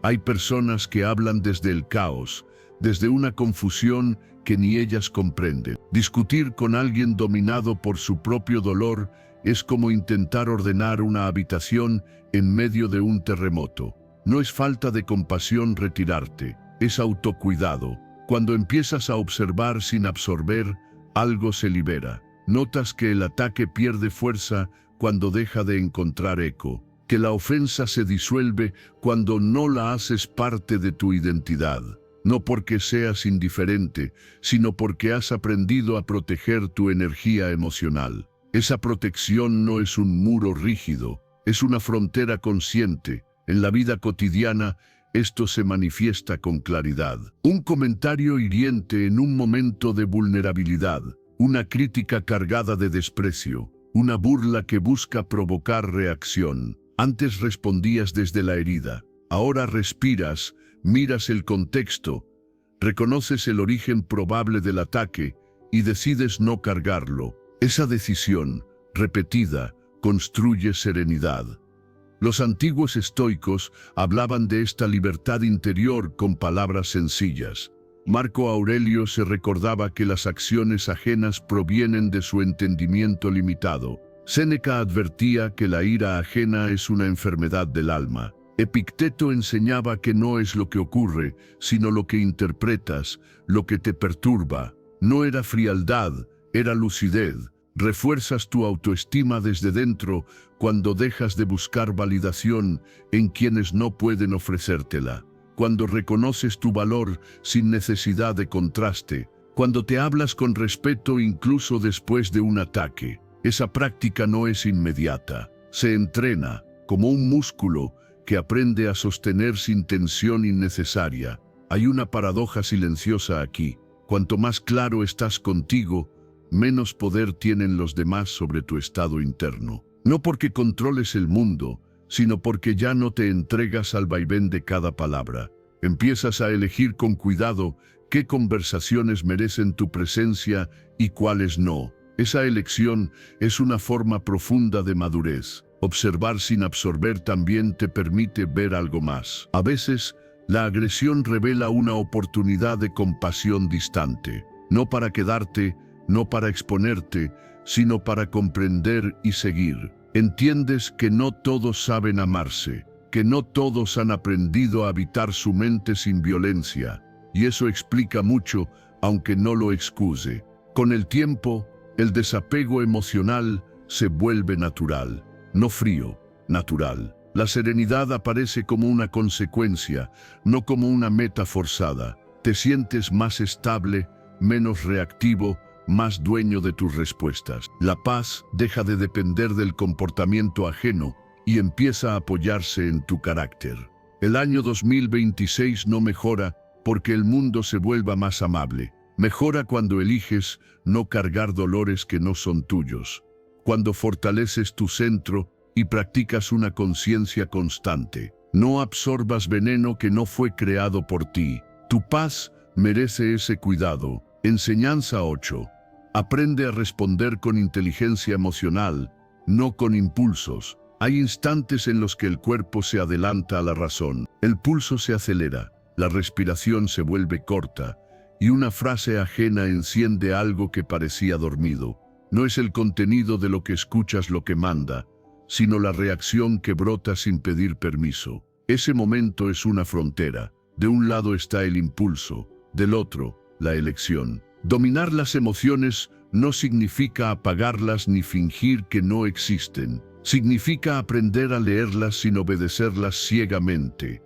Hay personas que hablan desde el caos, desde una confusión que ni ellas comprenden. Discutir con alguien dominado por su propio dolor es como intentar ordenar una habitación en medio de un terremoto. No es falta de compasión retirarte, es autocuidado. Cuando empiezas a observar sin absorber, algo se libera. Notas que el ataque pierde fuerza cuando deja de encontrar eco, que la ofensa se disuelve cuando no la haces parte de tu identidad. No porque seas indiferente, sino porque has aprendido a proteger tu energía emocional. Esa protección no es un muro rígido, es una frontera consciente. En la vida cotidiana, esto se manifiesta con claridad. Un comentario hiriente en un momento de vulnerabilidad, una crítica cargada de desprecio, una burla que busca provocar reacción. Antes respondías desde la herida, ahora respiras, miras el contexto, reconoces el origen probable del ataque y decides no cargarlo. Esa decisión, repetida, construye serenidad. Los antiguos estoicos hablaban de esta libertad interior con palabras sencillas. Marco Aurelio se recordaba que las acciones ajenas provienen de su entendimiento limitado. Séneca advertía que la ira ajena es una enfermedad del alma. Epicteto enseñaba que no es lo que ocurre, sino lo que interpretas, lo que te perturba. No era frialdad, era lucidez. Refuerzas tu autoestima desde dentro cuando dejas de buscar validación en quienes no pueden ofrecértela. Cuando reconoces tu valor sin necesidad de contraste. Cuando te hablas con respeto incluso después de un ataque. Esa práctica no es inmediata. Se entrena, como un músculo que aprende a sostener sin tensión innecesaria. Hay una paradoja silenciosa aquí. Cuanto más claro estás contigo, menos poder tienen los demás sobre tu estado interno. No porque controles el mundo, sino porque ya no te entregas al vaivén de cada palabra. Empiezas a elegir con cuidado qué conversaciones merecen tu presencia y cuáles no. Esa elección es una forma profunda de madurez. Observar sin absorber también te permite ver algo más. A veces, la agresión revela una oportunidad de compasión distante. No para quedarte, no para exponerte, sino para comprender y seguir. Entiendes que no todos saben amarse, que no todos han aprendido a habitar su mente sin violencia, y eso explica mucho, aunque no lo excuse. Con el tiempo, el desapego emocional se vuelve natural, no frío, natural. La serenidad aparece como una consecuencia, no como una meta forzada. Te sientes más estable, menos reactivo, más dueño de tus respuestas. La paz deja de depender del comportamiento ajeno y empieza a apoyarse en tu carácter. El año 2026 no mejora porque el mundo se vuelva más amable. Mejora cuando eliges no cargar dolores que no son tuyos. Cuando fortaleces tu centro y practicas una conciencia constante. No absorbas veneno que no fue creado por ti. Tu paz merece ese cuidado. Enseñanza 8. Aprende a responder con inteligencia emocional, no con impulsos. Hay instantes en los que el cuerpo se adelanta a la razón. El pulso se acelera, la respiración se vuelve corta, y una frase ajena enciende algo que parecía dormido. No es el contenido de lo que escuchas lo que manda, sino la reacción que brota sin pedir permiso. Ese momento es una frontera. De un lado está el impulso, del otro, la elección. Dominar las emociones no significa apagarlas ni fingir que no existen. Significa aprender a leerlas sin obedecerlas ciegamente.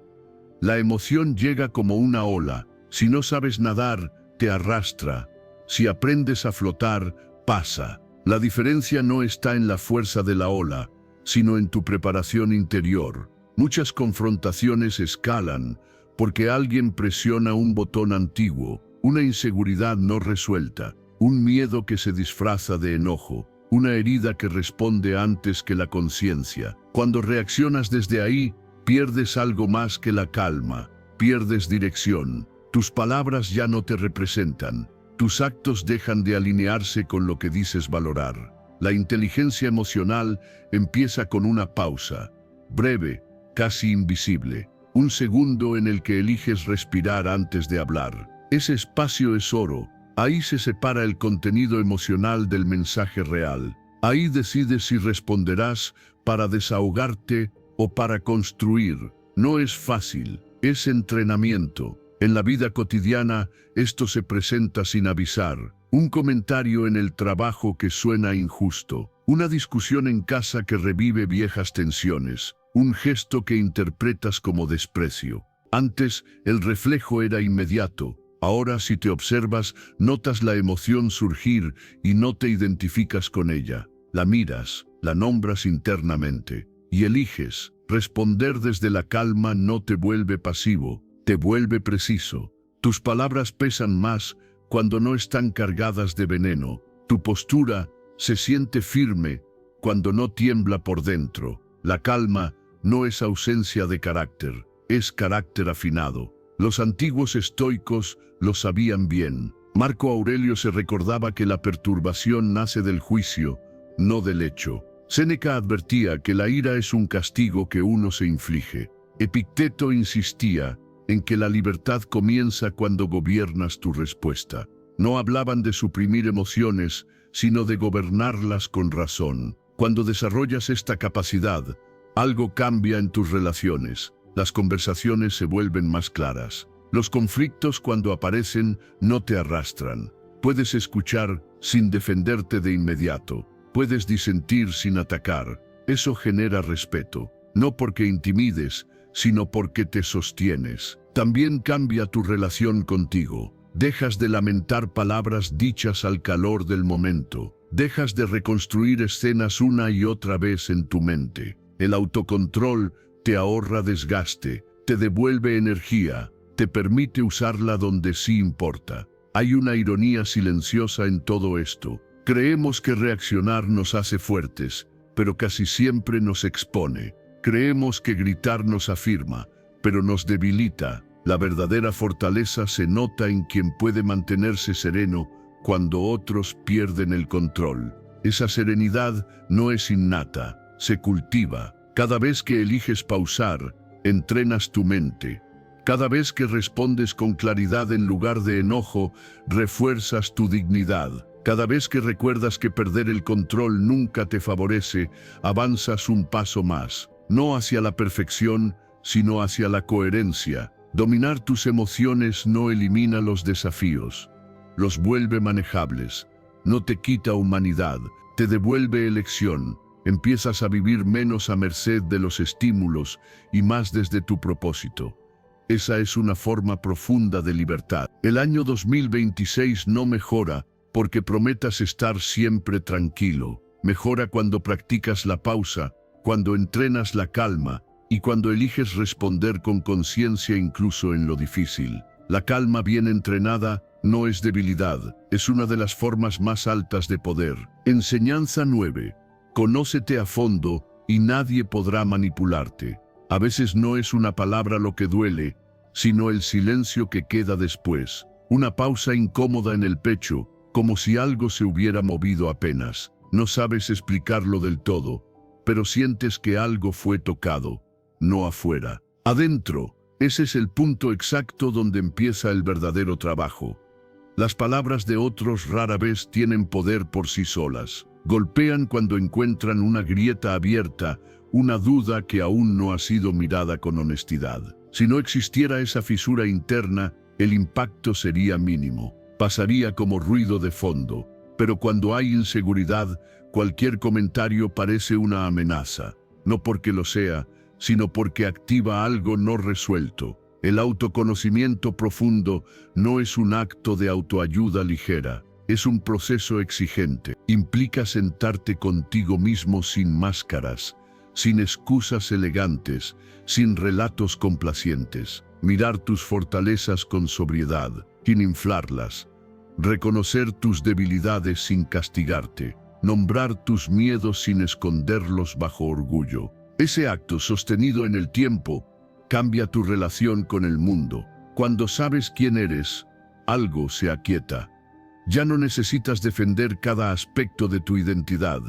La emoción llega como una ola. Si no sabes nadar, te arrastra. Si aprendes a flotar, pasa. La diferencia no está en la fuerza de la ola, sino en tu preparación interior. Muchas confrontaciones escalan porque alguien presiona un botón antiguo, una inseguridad no resuelta, un miedo que se disfraza de enojo, una herida que responde antes que la conciencia. Cuando reaccionas desde ahí, pierdes algo más que la calma, pierdes dirección. Tus palabras ya no te representan, tus actos dejan de alinearse con lo que dices valorar. La inteligencia emocional empieza con una pausa, breve, casi invisible, un segundo en el que eliges respirar antes de hablar. Ese espacio es oro. Ahí se separa el contenido emocional del mensaje real. Ahí decides si responderás para desahogarte o para construir. No es fácil, es entrenamiento. En la vida cotidiana, esto se presenta sin avisar. Un comentario en el trabajo que suena injusto. Una discusión en casa que revive viejas tensiones. Un gesto que interpretas como desprecio. Antes, el reflejo era inmediato. Ahora, si te observas, notas la emoción surgir y no te identificas con ella. La miras, la nombras internamente y eliges. Responder desde la calma no te vuelve pasivo, te vuelve preciso. Tus palabras pesan más cuando no están cargadas de veneno. Tu postura se siente firme cuando no tiembla por dentro. La calma no es ausencia de carácter, es carácter afinado. Los antiguos estoicos lo sabían bien. Marco Aurelio se recordaba que la perturbación nace del juicio, no del hecho. Séneca advertía que la ira es un castigo que uno se inflige. Epicteto insistía en que la libertad comienza cuando gobiernas tu respuesta. No hablaban de suprimir emociones, sino de gobernarlas con razón. Cuando desarrollas esta capacidad, algo cambia en tus relaciones. Las conversaciones se vuelven más claras. Los conflictos, cuando aparecen, no te arrastran. Puedes escuchar sin defenderte de inmediato. Puedes disentir sin atacar. Eso genera respeto. No porque intimides, sino porque te sostienes. También cambia tu relación contigo. Dejas de lamentar palabras dichas al calor del momento. Dejas de reconstruir escenas una y otra vez en tu mente. El autocontrol te ahorra desgaste, te devuelve energía, te permite usarla donde sí importa. Hay una ironía silenciosa en todo esto. Creemos que reaccionar nos hace fuertes, pero casi siempre nos expone. Creemos que gritar nos afirma, pero nos debilita. La verdadera fortaleza se nota en quien puede mantenerse sereno cuando otros pierden el control. Esa serenidad no es innata, se cultiva. Cada vez que eliges pausar, entrenas tu mente. Cada vez que respondes con claridad en lugar de enojo, refuerzas tu dignidad. Cada vez que recuerdas que perder el control nunca te favorece, avanzas un paso más. No hacia la perfección, sino hacia la coherencia. Dominar tus emociones no elimina los desafíos, los vuelve manejables. No te quita humanidad, te devuelve elección. Empiezas a vivir menos a merced de los estímulos y más desde tu propósito. Esa es una forma profunda de libertad. El año 2026 no mejora porque prometas estar siempre tranquilo. Mejora cuando practicas la pausa, cuando entrenas la calma y cuando eliges responder con conciencia incluso en lo difícil. La calma bien entrenada no es debilidad, es una de las formas más altas de poder. Enseñanza 9. Conócete a fondo y nadie podrá manipularte. A veces no es una palabra lo que duele, sino el silencio que queda después. Una pausa incómoda en el pecho, como si algo se hubiera movido apenas. No sabes explicarlo del todo, pero sientes que algo fue tocado, no afuera. Adentro, ese es el punto exacto donde empieza el verdadero trabajo. Las palabras de otros rara vez tienen poder por sí solas. Golpean cuando encuentran una grieta abierta, una duda que aún no ha sido mirada con honestidad. Si no existiera esa fisura interna, el impacto sería mínimo. Pasaría como ruido de fondo. Pero cuando hay inseguridad, cualquier comentario parece una amenaza. No porque lo sea, sino porque activa algo no resuelto. El autoconocimiento profundo no es un acto de autoayuda ligera. Es un proceso exigente. Implica sentarte contigo mismo sin máscaras, sin excusas elegantes, sin relatos complacientes. Mirar tus fortalezas con sobriedad, sin inflarlas. Reconocer tus debilidades sin castigarte. Nombrar tus miedos sin esconderlos bajo orgullo. Ese acto sostenido en el tiempo cambia tu relación con el mundo. Cuando sabes quién eres, algo se aquieta. Ya no necesitas defender cada aspecto de tu identidad.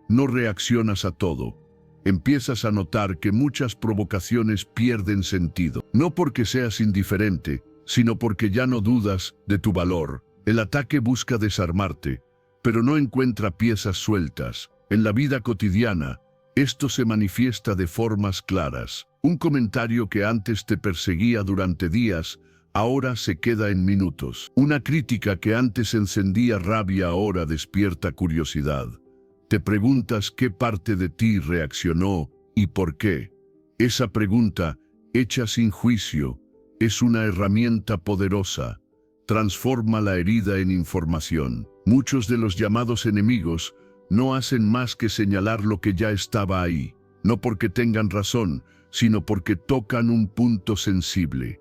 No reaccionas a todo. Empiezas a notar que muchas provocaciones pierden sentido. No porque seas indiferente, sino porque ya no dudas de tu valor. El ataque busca desarmarte, pero no encuentra piezas sueltas. En la vida cotidiana, esto se manifiesta de formas claras. Un comentario que antes te perseguía durante días, ahora se queda en minutos. Una crítica que antes encendía rabia ahora despierta curiosidad. Te preguntas qué parte de ti reaccionó y por qué. Esa pregunta, hecha sin juicio, es una herramienta poderosa. Transforma la herida en información. Muchos de los llamados enemigos no hacen más que señalar lo que ya estaba ahí. No porque tengan razón, sino porque tocan un punto sensible.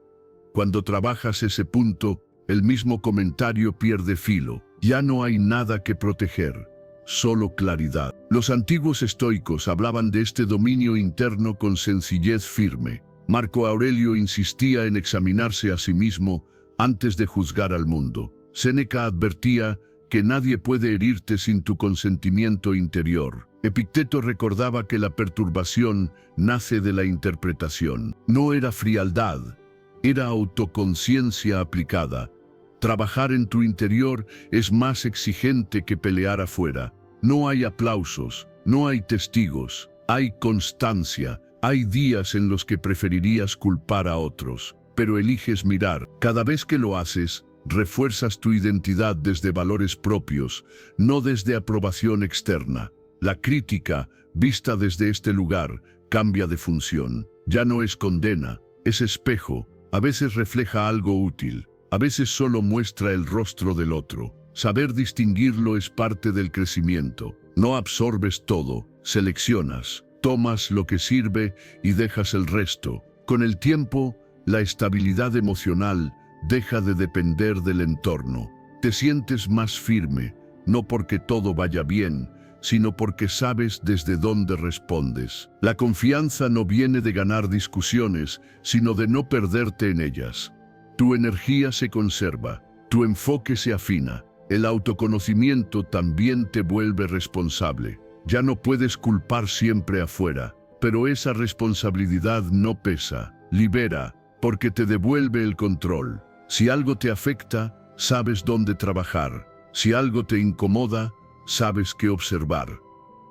Cuando trabajas ese punto, el mismo comentario pierde filo. Ya no hay nada que proteger, solo claridad. Los antiguos estoicos hablaban de este dominio interno con sencillez firme. Marco Aurelio insistía en examinarse a sí mismo antes de juzgar al mundo. Séneca advertía que nadie puede herirte sin tu consentimiento interior. Epicteto recordaba que la perturbación nace de la interpretación. No era frialdad, era autoconciencia aplicada. Trabajar en tu interior es más exigente que pelear afuera. No hay aplausos, No hay testigos, hay constancia. Hay días en los que preferirías culpar a otros, pero eliges mirar. Cada vez que lo haces, refuerzas tu identidad desde valores propios, no desde aprobación externa. La crítica, vista desde este lugar, cambia de función. Ya no es condena, es espejo. A veces refleja algo útil, a veces solo muestra el rostro del otro. Saber distinguirlo es parte del crecimiento. No absorbes todo, seleccionas. Tomas lo que sirve y dejas el resto. Con el tiempo, la estabilidad emocional deja de depender del entorno. Te sientes más firme, no porque todo vaya bien, sino porque sabes desde dónde respondes. La confianza no viene de ganar discusiones, sino de no perderte en ellas. Tu energía se conserva, tu enfoque se afina. El autoconocimiento también te vuelve responsable. Ya no puedes culpar siempre afuera, pero esa responsabilidad no pesa, libera, porque te devuelve el control. Si algo te afecta, sabes dónde trabajar. Si algo te incomoda, sabes qué observar.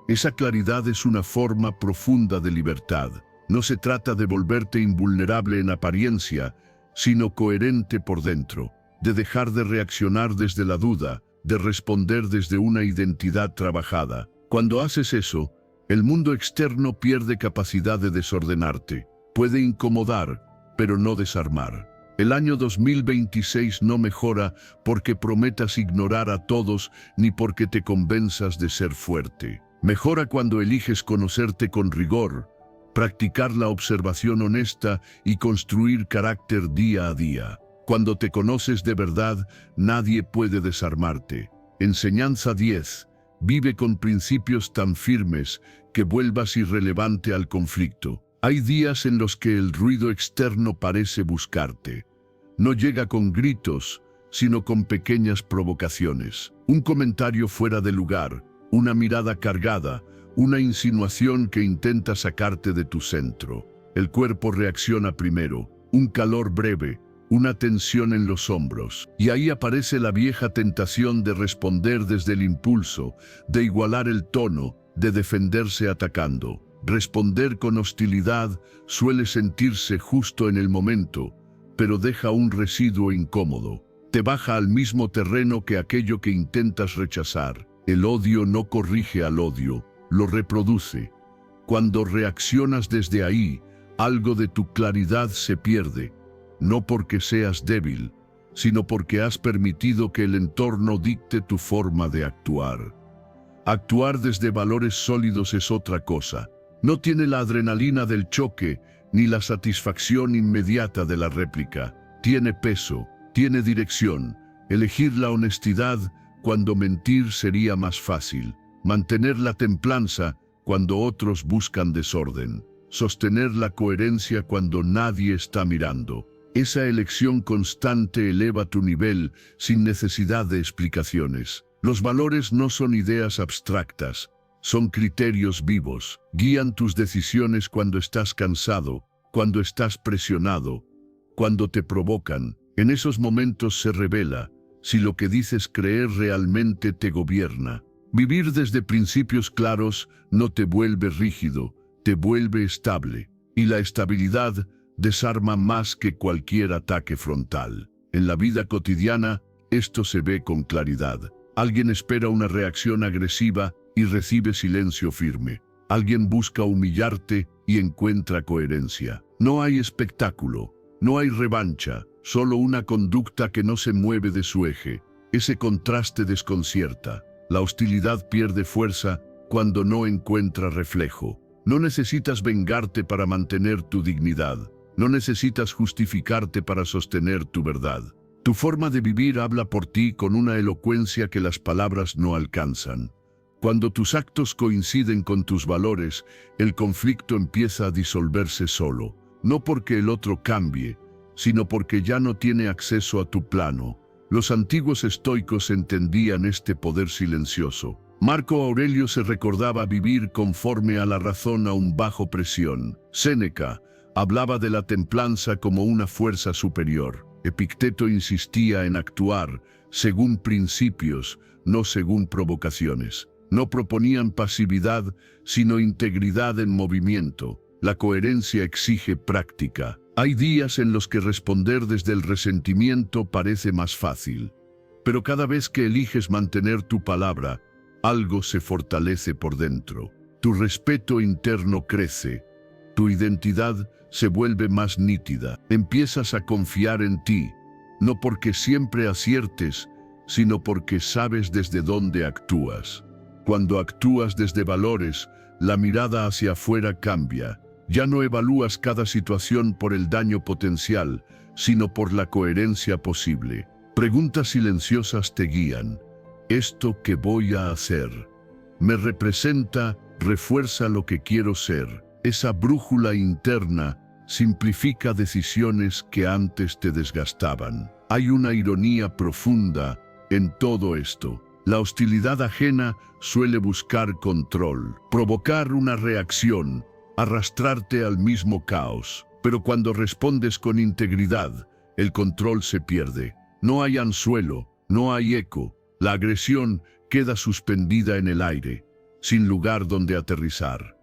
Esa claridad es una forma profunda de libertad. No se trata de volverte invulnerable en apariencia, sino coherente por dentro, de dejar de reaccionar desde la duda, de responder desde una identidad trabajada. Cuando haces eso, el mundo externo pierde capacidad de desordenarte. Puede incomodar, pero no desarmar. El año 2026 no mejora porque prometas ignorar a todos ni porque te convenzas de ser fuerte. Mejora cuando eliges conocerte con rigor, practicar la observación honesta y construir carácter día a día. Cuando te conoces de verdad, nadie puede desarmarte. Enseñanza 10. Vive con principios tan firmes que vuelvas irrelevante al conflicto. Hay días en los que el ruido externo parece buscarte. No llega con gritos, sino con pequeñas provocaciones. Un comentario fuera de lugar, una mirada cargada, una insinuación que intenta sacarte de tu centro. El cuerpo reacciona primero, un calor breve, una tensión en los hombros. Y ahí aparece la vieja tentación de responder desde el impulso, de igualar el tono, de defenderse atacando. Responder con hostilidad suele sentirse justo en el momento, pero deja un residuo incómodo. Te baja al mismo terreno que aquello que intentas rechazar. El odio no corrige al odio, lo reproduce. Cuando reaccionas desde ahí, algo de tu claridad se pierde. No porque seas débil, sino porque has permitido que el entorno dicte tu forma de actuar. Actuar desde valores sólidos es otra cosa. No tiene la adrenalina del choque, ni la satisfacción inmediata de la réplica. Tiene peso, tiene dirección. Elegir la honestidad cuando mentir sería más fácil. Mantener la templanza cuando otros buscan desorden. Sostener la coherencia cuando nadie está mirando. Esa elección constante eleva tu nivel sin necesidad de explicaciones. Los valores no son ideas abstractas, son criterios vivos. Guían tus decisiones cuando estás cansado, cuando estás presionado, cuando te provocan. En esos momentos se revela si lo que dices creer realmente te gobierna. Vivir desde principios claros no te vuelve rígido, te vuelve estable. Y la estabilidad desarma más que cualquier ataque frontal. En la vida cotidiana, esto se ve con claridad. Alguien espera una reacción agresiva y recibe silencio firme. Alguien busca humillarte y encuentra coherencia. No hay espectáculo, no hay revancha, solo una conducta que no se mueve de su eje. Ese contraste desconcierta. La hostilidad pierde fuerza cuando no encuentra reflejo. No necesitas vengarte para mantener tu dignidad. No necesitas justificarte para sostener tu verdad. Tu forma de vivir habla por ti con una elocuencia que las palabras no alcanzan. Cuando tus actos coinciden con tus valores, el conflicto empieza a disolverse solo. No porque el otro cambie, sino porque ya no tiene acceso a tu plano. Los antiguos estoicos entendían este poder silencioso. Marco Aurelio se recordaba vivir conforme a la razón aún bajo presión. Séneca hablaba de la templanza como una fuerza superior. Epicteto insistía en actuar según principios, no según provocaciones. No proponían pasividad, sino integridad en movimiento. La coherencia exige práctica. Hay días en los que responder desde el resentimiento parece más fácil. Pero cada vez que eliges mantener tu palabra, algo se fortalece por dentro. Tu respeto interno crece. Tu identidad se vuelve más nítida. Empiezas a confiar en ti, no porque siempre aciertes, sino porque sabes desde dónde actúas. Cuando actúas desde valores, la mirada hacia afuera cambia. Ya no evalúas cada situación por el daño potencial, sino por la coherencia posible. Preguntas silenciosas te guían. ¿Esto que voy a hacer me representa, refuerza lo que quiero ser? Esa brújula interna simplifica decisiones que antes te desgastaban. Hay una ironía profunda en todo esto. La hostilidad ajena suele buscar control, provocar una reacción, arrastrarte al mismo caos. Pero cuando respondes con integridad, el control se pierde. No hay anzuelo, no hay eco. La agresión queda suspendida en el aire, sin lugar donde aterrizar.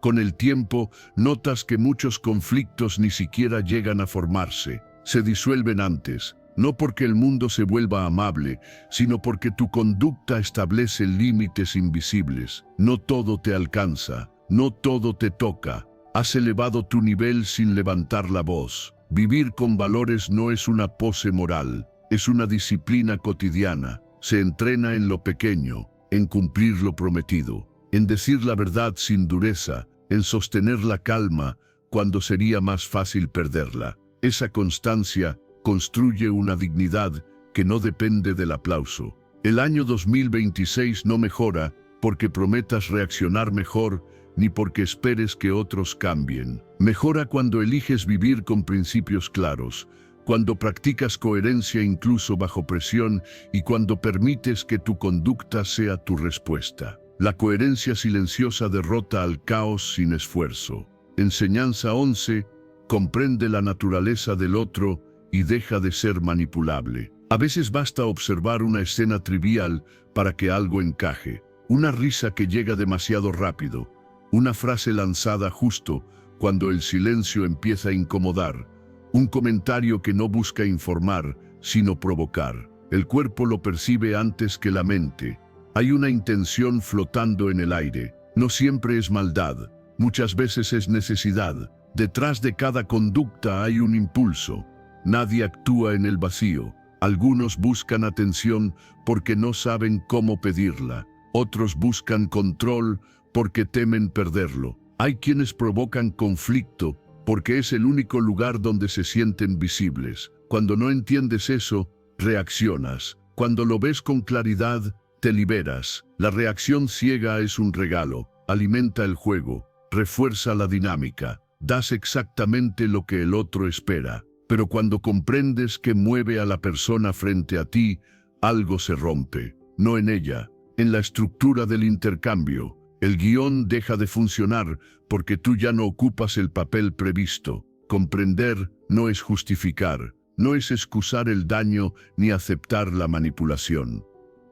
Con el tiempo, notas que muchos conflictos ni siquiera llegan a formarse. Se disuelven antes, no porque el mundo se vuelva amable, sino porque tu conducta establece límites invisibles. No todo te alcanza, no todo te toca. Has elevado tu nivel sin levantar la voz. Vivir con valores no es una pose moral, es una disciplina cotidiana. Se entrena en lo pequeño, en cumplir lo prometido, en decir la verdad sin dureza, en sostener la calma cuando sería más fácil perderla. Esa constancia construye una dignidad que no depende del aplauso. El año 2026 no mejora porque prometas reaccionar mejor, ni porque esperes que otros cambien. Mejora cuando eliges vivir con principios claros, cuando practicas coherencia incluso bajo presión y cuando permites que tu conducta sea tu respuesta. La coherencia silenciosa derrota al caos sin esfuerzo. Enseñanza 11. Comprende la naturaleza del otro y deja de ser manipulable. A veces basta observar una escena trivial para que algo encaje. Una risa que llega demasiado rápido. Una frase lanzada justo cuando el silencio empieza a incomodar. Un comentario que no busca informar, sino provocar. El cuerpo lo percibe antes que la mente. Hay una intención flotando en el aire. No siempre es maldad, muchas veces es necesidad. Detrás de cada conducta hay un impulso. Nadie actúa en el vacío. Algunos buscan atención porque no saben cómo pedirla. Otros buscan control porque temen perderlo. Hay quienes provocan conflicto porque es el único lugar donde se sienten visibles. Cuando no entiendes eso, reaccionas. Cuando lo ves con claridad, te liberas. La reacción ciega es un regalo. Alimenta el juego, refuerza la dinámica. Das exactamente lo que el otro espera. Pero cuando comprendes que mueve a la persona frente a ti, algo se rompe. No en ella, en la estructura del intercambio. El guión deja de funcionar porque tú ya no ocupas el papel previsto. Comprender no es justificar, no es excusar el daño ni aceptar la manipulación.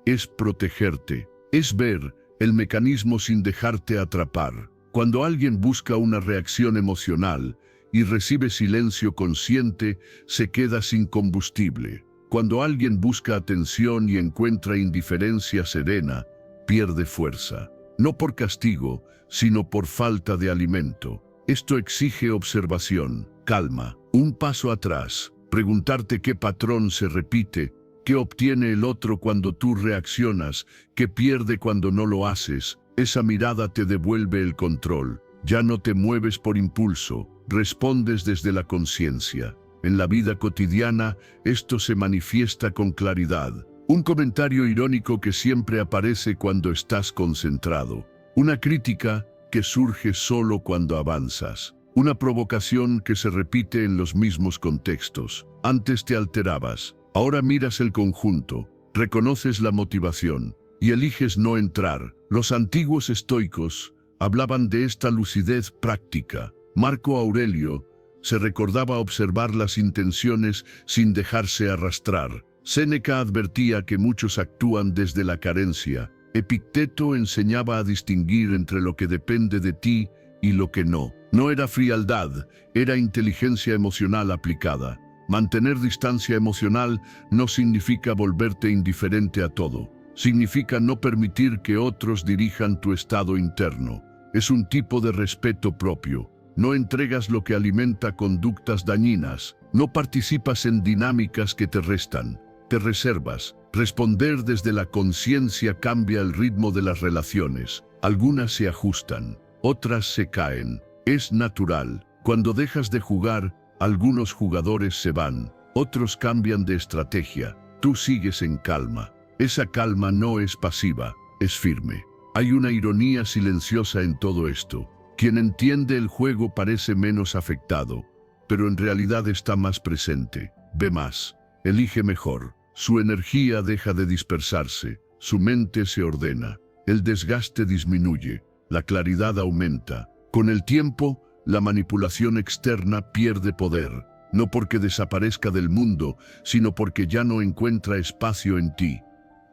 Es protegerte, es ver el mecanismo sin dejarte atrapar. Cuando alguien busca una reacción emocional y recibe silencio consciente, se queda sin combustible. Cuando alguien busca atención y encuentra indiferencia serena, pierde fuerza. No por castigo, sino por falta de alimento. Esto exige observación, calma, un paso atrás, preguntarte qué patrón se repite, qué obtiene el otro cuando tú reaccionas, qué pierde cuando no lo haces. Esa mirada te devuelve el control. Ya no te mueves por impulso, respondes desde la conciencia. En la vida cotidiana, esto se manifiesta con claridad. Un comentario irónico que siempre aparece cuando estás concentrado. Una crítica que surge solo cuando avanzas. Una provocación que se repite en los mismos contextos. Antes te alterabas, ahora miras el conjunto, reconoces la motivación y eliges no entrar. Los antiguos estoicos hablaban de esta lucidez práctica. Marco Aurelio se recordaba observar las intenciones sin dejarse arrastrar. Séneca advertía que muchos actúan desde la carencia, Epicteto enseñaba a distinguir entre lo que depende de ti y lo que no. No era frialdad, era inteligencia emocional aplicada. Mantener distancia emocional no significa volverte indiferente a todo. Significa no permitir que otros dirijan tu estado interno. Es un tipo de respeto propio. No entregas lo que alimenta conductas dañinas. No participas en dinámicas que te restan. Te reservas. Responder desde la conciencia cambia el ritmo de las relaciones. Algunas se ajustan, otras se caen. Es natural. Cuando dejas de jugar, algunos jugadores se van, otros cambian de estrategia. Tú sigues en calma. Esa calma no es pasiva, es firme. Hay una ironía silenciosa en todo esto. Quien entiende el juego parece menos afectado, pero en realidad está más presente, ve más, elige mejor. Su energía deja de dispersarse, su mente se ordena, el desgaste disminuye, la claridad aumenta. Con el tiempo, la manipulación externa pierde poder, no porque desaparezca del mundo, sino porque ya no encuentra espacio en ti.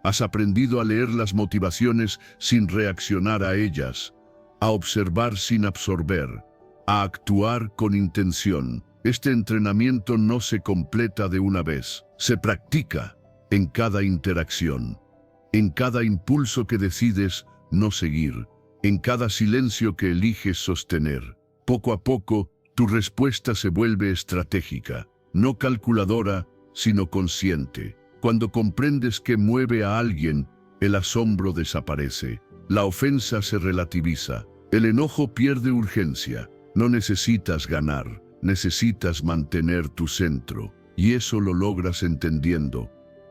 Has aprendido a leer las motivaciones sin reaccionar a ellas, a observar sin absorber, a actuar con intención. Este entrenamiento no se completa de una vez, se practica en cada interacción, en cada impulso que decides no seguir, en cada silencio que eliges sostener. Poco a poco, tu respuesta se vuelve estratégica, no calculadora, sino consciente. Cuando comprendes qué mueve a alguien, el asombro desaparece, la ofensa se relativiza, el enojo pierde urgencia. No necesitas ganar, necesitas mantener tu centro, y eso lo logras entendiendo,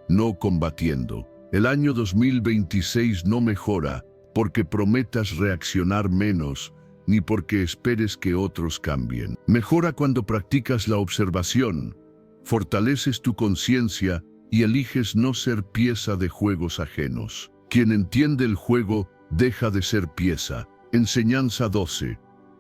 no combatiendo. El año 2026 no mejora porque prometas reaccionar menos, ni porque esperes que otros cambien. Mejora cuando practicas la observación, fortaleces tu conciencia y eliges no ser pieza de juegos ajenos. Quien entiende el juego deja de ser pieza. Enseñanza 12.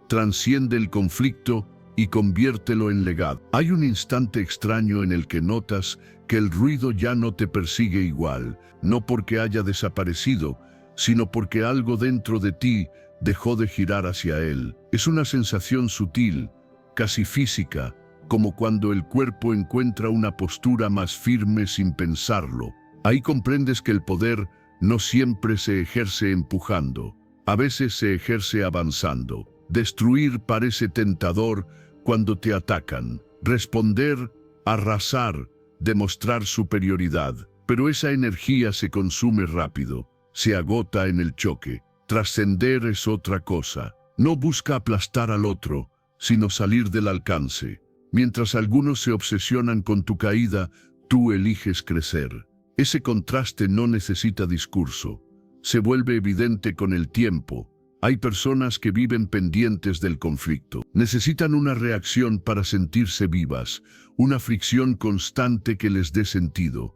Transciende el conflicto y conviértelo en legado. Hay un instante extraño en el que notas que el ruido ya no te persigue igual, no porque haya desaparecido, sino porque algo dentro de ti dejó de girar hacia él. Es una sensación sutil, casi física, como cuando el cuerpo encuentra una postura más firme sin pensarlo. Ahí comprendes que el poder no siempre se ejerce empujando, a veces se ejerce avanzando. Destruir parece tentador cuando te atacan. Responder, arrasar, demostrar superioridad. Pero esa energía se consume rápido, se agota en el choque. Trascender es otra cosa. No busca aplastar al otro, sino salir del alcance. Mientras algunos se obsesionan con tu caída, tú eliges crecer. Ese contraste no necesita discurso. Se vuelve evidente con el tiempo. Hay personas que viven pendientes del conflicto. Necesitan una reacción para sentirse vivas, una fricción constante que les dé sentido.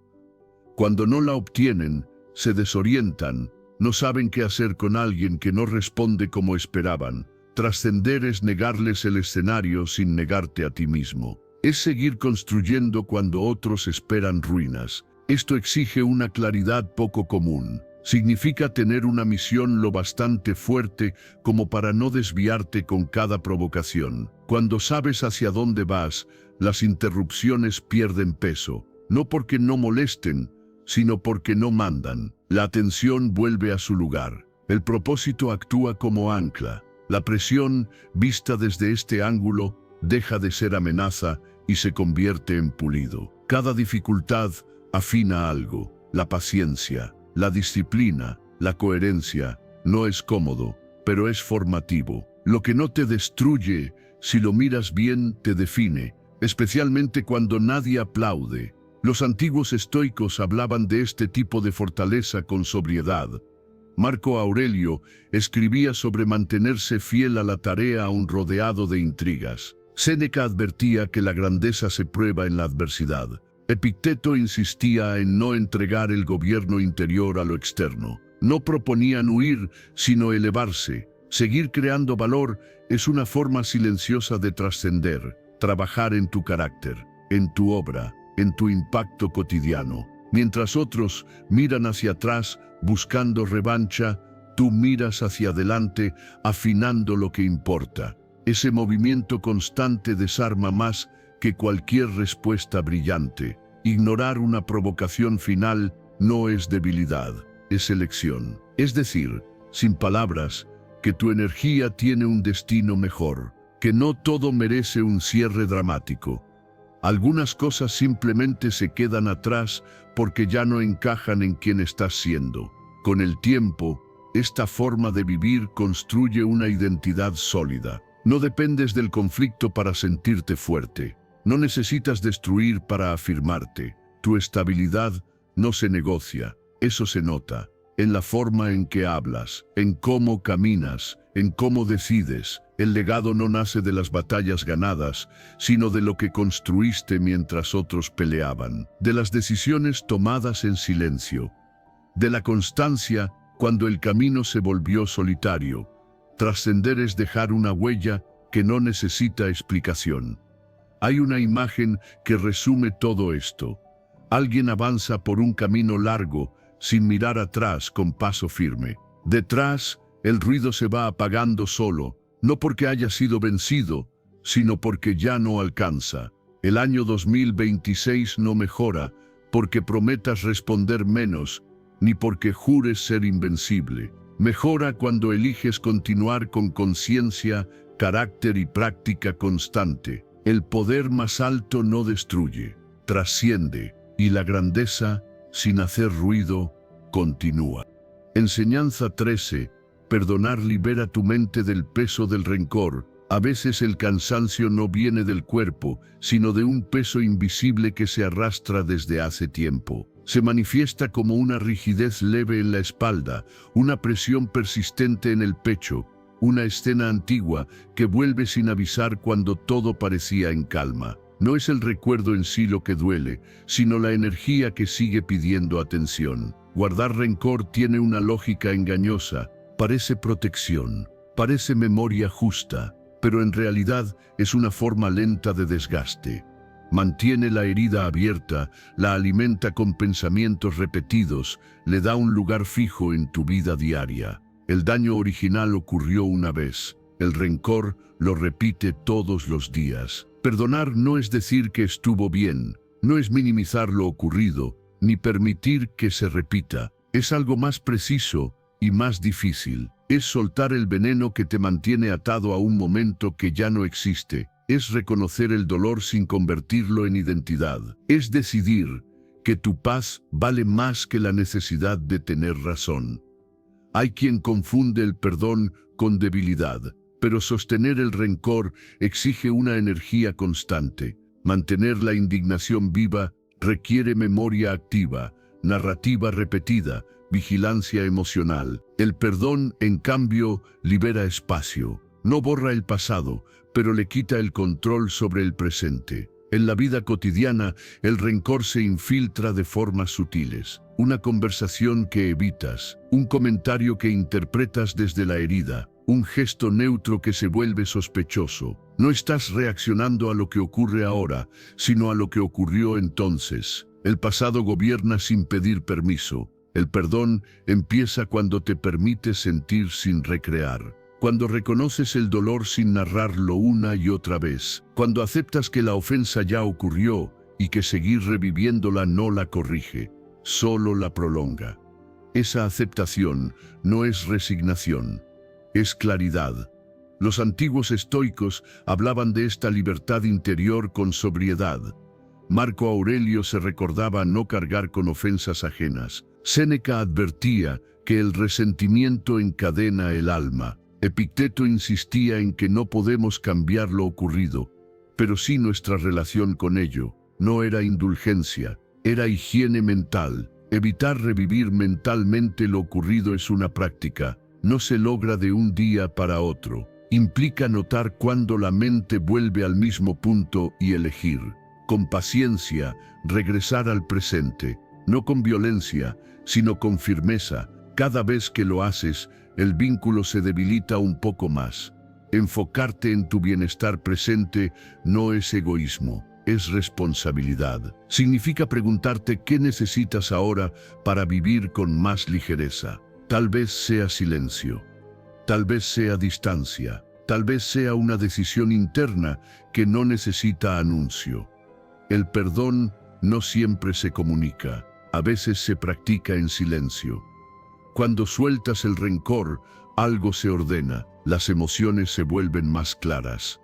Cuando no la obtienen, se desorientan, no saben qué hacer con alguien que no responde como esperaban. Trascender es negarles el escenario sin negarte a ti mismo. Es seguir construyendo cuando otros esperan ruinas. Esto exige una claridad poco común. Significa tener una misión lo bastante fuerte como para no desviarte con cada provocación. Cuando sabes hacia dónde vas, las interrupciones pierden peso, no porque no molesten, sino porque no mandan. La atención vuelve a su lugar. El propósito actúa como ancla. La presión, vista desde este ángulo, deja de ser amenaza y se convierte en pulido. Cada dificultad afina algo. La paciencia, la disciplina, la coherencia. No es cómodo, pero es formativo. Lo que no te destruye, si lo miras bien, te define, especialmente cuando nadie aplaude. Los antiguos estoicos hablaban de este tipo de fortaleza con sobriedad. Marco Aurelio escribía sobre mantenerse fiel a la tarea aun rodeado de intrigas. Séneca advertía que la grandeza se prueba en la adversidad. Epicteto insistía en no entregar el gobierno interior a lo externo. No proponían huir, sino elevarse. Seguir creando valor es una forma silenciosa de trascender. Trabajar en tu carácter, en tu obra, en tu impacto cotidiano. Mientras otros miran hacia atrás buscando revancha, tú miras hacia adelante afinando lo que importa. Ese movimiento constante desarma más que cualquier respuesta brillante. Ignorar una provocación final no es debilidad, es elección. Es decir, sin palabras, que tu energía tiene un destino mejor, que no todo merece un cierre dramático. Algunas cosas simplemente se quedan atrás porque ya no encajan en quien estás siendo. Con el tiempo, esta forma de vivir construye una identidad sólida. No dependes del conflicto para sentirte fuerte. No necesitas destruir para afirmarte. Tu estabilidad no se negocia, eso se nota. En la forma en que hablas, en cómo caminas, en cómo decides. El legado no nace de las batallas ganadas, sino de lo que construiste mientras otros peleaban, de las decisiones tomadas en silencio, de la constancia cuando el camino se volvió solitario. Trascender es dejar una huella que no necesita explicación. Hay una imagen que resume todo esto. Alguien avanza por un camino largo, sin mirar atrás con paso firme. Detrás, el ruido se va apagando solo, no porque haya sido vencido, sino porque ya no alcanza. El año 2026 no mejora porque prometas responder menos, ni porque jures ser invencible. Mejora cuando eliges continuar con conciencia, carácter y práctica constante. El poder más alto no destruye, trasciende, y la grandeza, sin hacer ruido, continúa. Enseñanza 13. Perdonar libera tu mente del peso del rencor. A veces el cansancio no viene del cuerpo, sino de un peso invisible que se arrastra desde hace tiempo. Se manifiesta como una rigidez leve en la espalda, una presión persistente en el pecho, una escena antigua que vuelve sin avisar cuando todo parecía en calma. No es el recuerdo en sí lo que duele, sino la energía que sigue pidiendo atención. Guardar rencor tiene una lógica engañosa. Parece protección, parece memoria justa, pero en realidad es una forma lenta de desgaste. Mantiene la herida abierta, la alimenta con pensamientos repetidos, le da un lugar fijo en tu vida diaria. El daño original ocurrió una vez, el rencor lo repite todos los días. Perdonar no es decir que estuvo bien, no es minimizar lo ocurrido, ni permitir que se repita. Es algo más preciso y más difícil. Es soltar el veneno que te mantiene atado a un momento que ya no existe. Es reconocer el dolor sin convertirlo en identidad. Es decidir que tu paz vale más que la necesidad de tener razón. Hay quien confunde el perdón con debilidad, pero sostener el rencor exige una energía constante. Mantener la indignación viva requiere memoria activa, narrativa repetida, vigilancia emocional. El perdón, en cambio, libera espacio. No borra el pasado, pero le quita el control sobre el presente. En la vida cotidiana, el rencor se infiltra de formas sutiles. Una conversación que evitas, un comentario que interpretas desde la herida, un gesto neutro que se vuelve sospechoso. No estás reaccionando a lo que ocurre ahora, sino a lo que ocurrió entonces. El pasado gobierna sin pedir permiso. El perdón empieza cuando te permites sentir sin recrear. Cuando reconoces el dolor sin narrarlo una y otra vez. Cuando aceptas que la ofensa ya ocurrió y que seguir reviviéndola no la corrige, solo la prolonga. Esa aceptación no es resignación, es claridad. Los antiguos estoicos hablaban de esta libertad interior con sobriedad. Marco Aurelio se recordaba no cargar con ofensas ajenas. Séneca advertía que el resentimiento encadena el alma. Epicteto insistía en que no podemos cambiar lo ocurrido, pero sí nuestra relación con ello. No era indulgencia, era higiene mental. Evitar revivir mentalmente lo ocurrido es una práctica. No se logra de un día para otro. Implica notar cuándo la mente vuelve al mismo punto y elegir. Con paciencia, regresar al presente. No con violencia, sino con firmeza. Cada vez que lo haces, el vínculo se debilita un poco más. Enfocarte en tu bienestar presente no es egoísmo, es responsabilidad. Significa preguntarte qué necesitas ahora para vivir con más ligereza. Tal vez sea silencio, tal vez sea distancia, tal vez sea una decisión interna que no necesita anuncio. El perdón no siempre se comunica, a veces se practica en silencio. Cuando sueltas el rencor, algo se ordena, las emociones se vuelven más claras.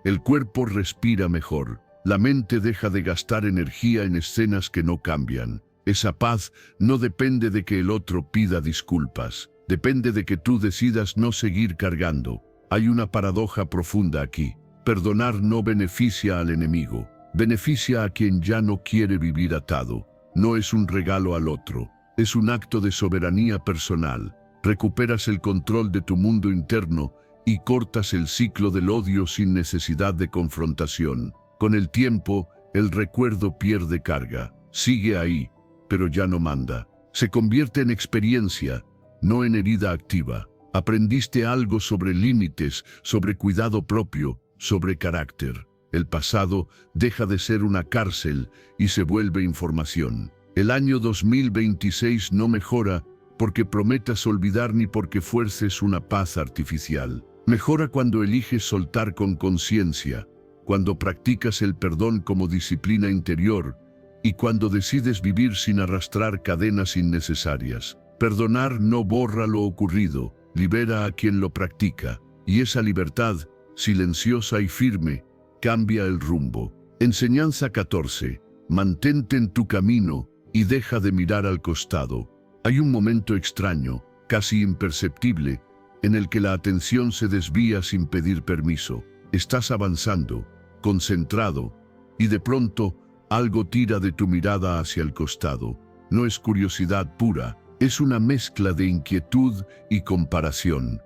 El cuerpo respira mejor, la mente deja de gastar energía en escenas que no cambian. Esa paz no depende de que el otro pida disculpas, depende de que tú decidas no seguir cargando. Hay una paradoja profunda aquí. Perdonar no beneficia al enemigo, beneficia a quien ya no quiere vivir atado. No es un regalo al otro, es un acto de soberanía personal. Recuperas el control de tu mundo interno y cortas el ciclo del odio sin necesidad de confrontación. Con el tiempo, el recuerdo pierde carga. Sigue ahí, pero ya no manda. Se convierte en experiencia, no en herida activa. Aprendiste algo sobre límites, sobre cuidado propio, sobre carácter. El pasado deja de ser una cárcel y se vuelve información. El año 2026 no mejora porque prometas olvidar ni porque fuerces una paz artificial. Mejora cuando eliges soltar con conciencia, cuando practicas el perdón como disciplina interior y cuando decides vivir sin arrastrar cadenas innecesarias. Perdonar no borra lo ocurrido, libera a quien lo practica, y esa libertad, silenciosa y firme, cambia el rumbo. Enseñanza 14. Mantente en tu camino y deja de mirar al costado. Hay un momento extraño, casi imperceptible, en el que la atención se desvía sin pedir permiso. Estás avanzando, concentrado, y de pronto algo tira de tu mirada hacia el costado. No es curiosidad pura, es una mezcla de inquietud y comparación.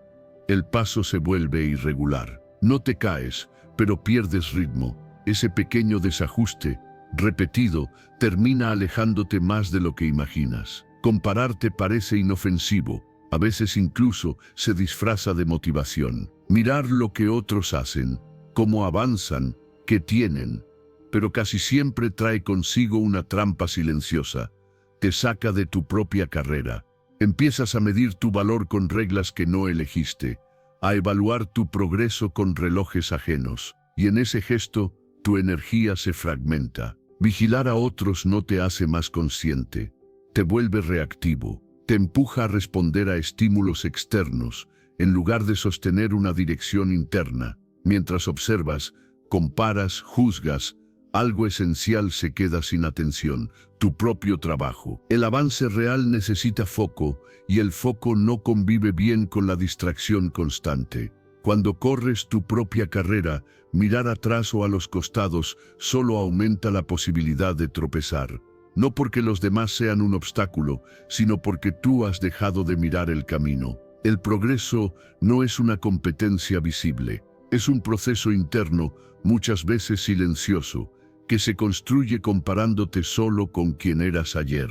El paso se vuelve irregular. No te caes, pero pierdes ritmo. Ese pequeño desajuste, repetido, termina alejándote más de lo que imaginas. Compararte parece inofensivo, a veces incluso se disfraza de motivación. Mirar lo que otros hacen, cómo avanzan, qué tienen, pero casi siempre trae consigo una trampa silenciosa. Te saca de tu propia carrera. Empiezas a medir tu valor con reglas que no elegiste, a evaluar tu progreso con relojes ajenos, y en ese gesto, tu energía se fragmenta. Vigilar a otros no te hace más consciente, te vuelve reactivo, te empuja a responder a estímulos externos, en lugar de sostener una dirección interna. Mientras observas, comparas, juzgas, algo esencial se queda sin atención, tu propio trabajo. El avance real necesita foco, y el foco no convive bien con la distracción constante. Cuando corres tu propia carrera, mirar atrás o a los costados solo aumenta la posibilidad de tropezar. No porque los demás sean un obstáculo, sino porque tú has dejado de mirar el camino. El progreso no es una competencia visible, es un proceso interno, muchas veces silencioso, que se construye comparándote solo con quien eras ayer.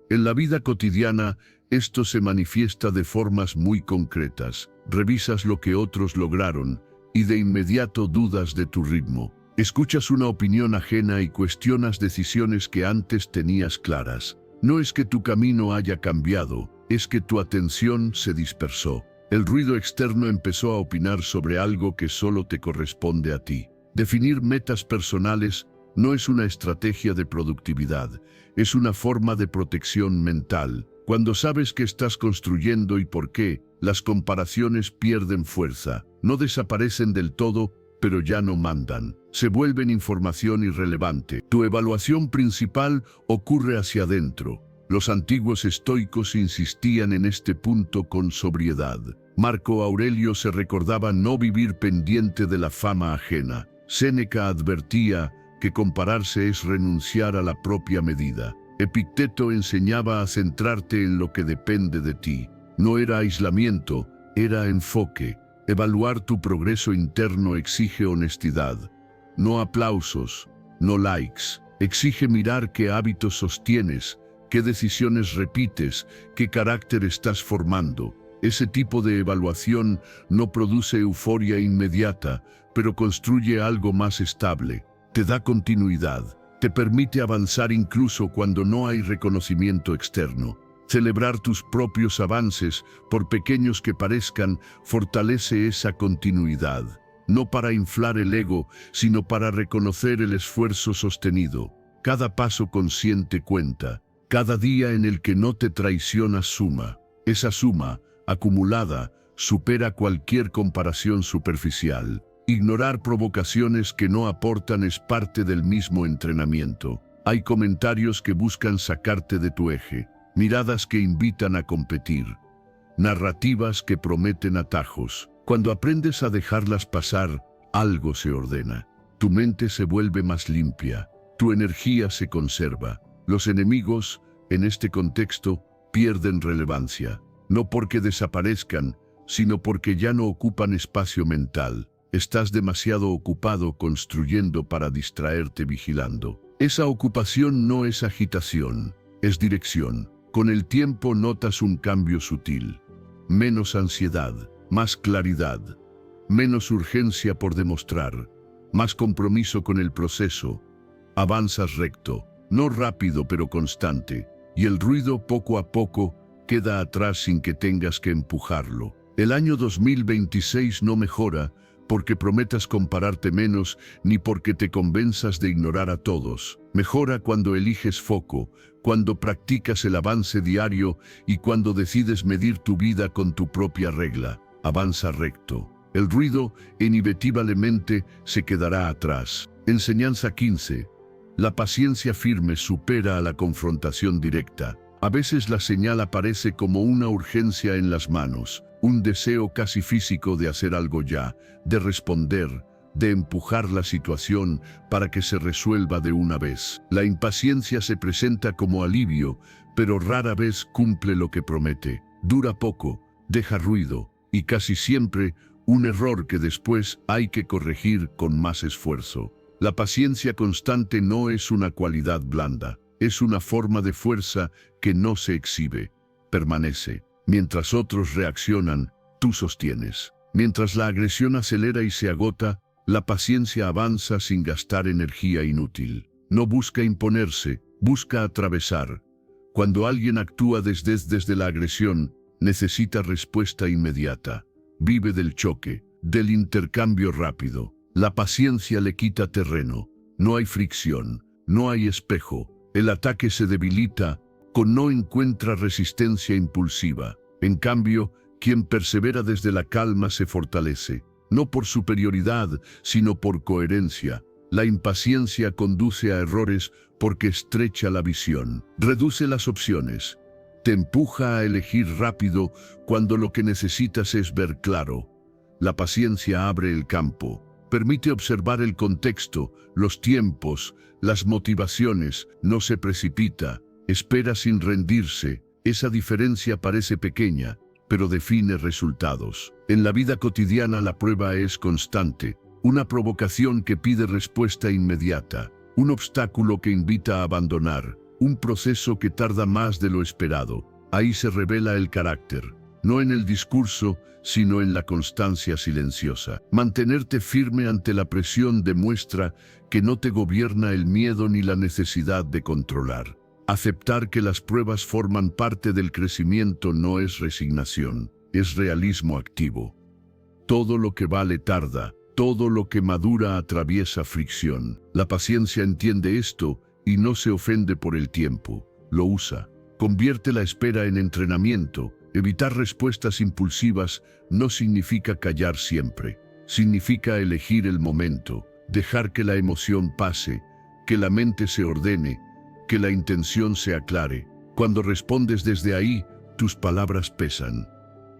En la vida cotidiana, esto se manifiesta de formas muy concretas. Revisas lo que otros lograron y de inmediato dudas de tu ritmo. Escuchas una opinión ajena y cuestionas decisiones que antes tenías claras. No es que tu camino haya cambiado, es que tu atención se dispersó. El ruido externo empezó a opinar sobre algo que solo te corresponde a ti. Definir metas personales no es una estrategia de productividad, es una forma de protección mental. Cuando sabes qué estás construyendo y por qué, las comparaciones pierden fuerza. No desaparecen del todo, pero ya no mandan. Se vuelven información irrelevante. Tu evaluación principal ocurre hacia adentro. Los antiguos estoicos insistían en este punto con sobriedad. Marco Aurelio se recordaba no vivir pendiente de la fama ajena. Séneca advertía que compararse es renunciar a la propia medida. Epicteto enseñaba a centrarte en lo que depende de ti. No era aislamiento, era enfoque. Evaluar tu progreso interno exige honestidad. No aplausos, no likes. Exige mirar qué hábitos sostienes, qué decisiones repites, qué carácter estás formando. Ese tipo de evaluación no produce euforia inmediata, pero construye algo más estable. te da continuidad, te permite avanzar incluso cuando no hay reconocimiento externo. Celebrar tus propios avances, por pequeños que parezcan, fortalece esa continuidad, no para inflar el ego, sino para reconocer el esfuerzo sostenido. Cada paso consciente cuenta, cada día en el que no te traicionas suma. Esa suma, acumulada, supera cualquier comparación superficial. Ignorar provocaciones que no aportan es parte del mismo entrenamiento. Hay comentarios que buscan sacarte de tu eje, miradas que invitan a competir, narrativas que prometen atajos. Cuando aprendes a dejarlas pasar, algo se ordena. Tu mente se vuelve más limpia, tu energía se conserva. Los enemigos, en este contexto, pierden relevancia, no porque desaparezcan, sino porque ya no ocupan espacio mental. Estás demasiado ocupado construyendo para distraerte vigilando. Esa ocupación no es agitación, es dirección. Con el tiempo notas un cambio sutil. Menos ansiedad, más claridad, menos urgencia por demostrar, más compromiso con el proceso. Avanzas recto, no rápido pero constante, y el ruido poco a poco queda atrás sin que tengas que empujarlo. El año 2026 no mejora porque prometas compararte menos ni porque te convenzas de ignorar a todos. Mejora cuando eliges foco, cuando practicas el avance diario y cuando decides medir tu vida con tu propia regla. Avanza recto. El ruido inevitablemente se quedará atrás. Enseñanza 15. La paciencia firme supera a la confrontación directa. A veces la señal aparece como una urgencia en las manos, un deseo casi físico de hacer algo ya, de responder, de empujar la situación para que se resuelva de una vez. La impaciencia se presenta como alivio, pero rara vez cumple lo que promete. Dura poco, deja ruido, y casi siempre un error que después hay que corregir con más esfuerzo. La paciencia constante no es una cualidad blanda, es una forma de fuerza que no se exhibe, permanece. Mientras otros reaccionan, tú sostienes. Mientras la agresión acelera y se agota, la paciencia avanza sin gastar energía inútil. No busca imponerse, busca atravesar. Cuando alguien actúa desde la agresión, necesita respuesta inmediata. Vive del choque, del intercambio rápido. La paciencia le quita terreno. No hay fricción, no hay espejo. El ataque se debilita, no encuentra resistencia impulsiva. En cambio, quien persevera desde la calma se fortalece, no por superioridad, sino por coherencia. La impaciencia conduce a errores porque estrecha la visión, reduce las opciones, te empuja a elegir rápido cuando lo que necesitas es ver claro. La paciencia abre el campo, permite observar el contexto, los tiempos, las motivaciones, no se precipita. Espera sin rendirse. Esa diferencia parece pequeña, pero define resultados. En la vida cotidiana la prueba es constante, una provocación que pide respuesta inmediata, un obstáculo que invita a abandonar, un proceso que tarda más de lo esperado. Ahí se revela el carácter, no en el discurso, sino en la constancia silenciosa. Mantenerte firme ante la presión demuestra que no te gobierna el miedo ni la necesidad de controlar. Aceptar que las pruebas forman parte del crecimiento no es resignación, es realismo activo. Todo lo que vale tarda, todo lo que madura atraviesa fricción. La paciencia entiende esto y no se ofende por el tiempo, lo usa. Convierte la espera en entrenamiento. Evitar respuestas impulsivas no significa callar siempre, significa elegir el momento, dejar que la emoción pase, que la mente se ordene, que la intención se aclare. Cuando respondes desde ahí, tus palabras pesan.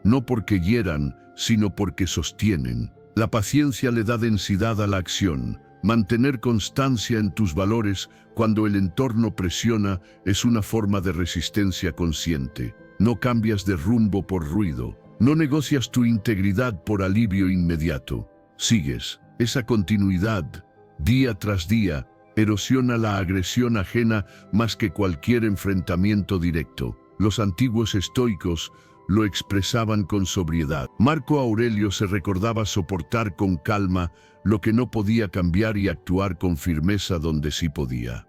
No porque hieran, sino porque sostienen. La paciencia le da densidad a la acción. Mantener constancia en tus valores cuando el entorno presiona es una forma de resistencia consciente. No cambias de rumbo por ruido. No negocias tu integridad por alivio inmediato. Sigues. Esa continuidad, día tras día, erosiona la agresión ajena más que cualquier enfrentamiento directo. Los antiguos estoicos lo expresaban con sobriedad. Marco Aurelio se recordaba soportar con calma lo que no podía cambiar y actuar con firmeza donde sí podía.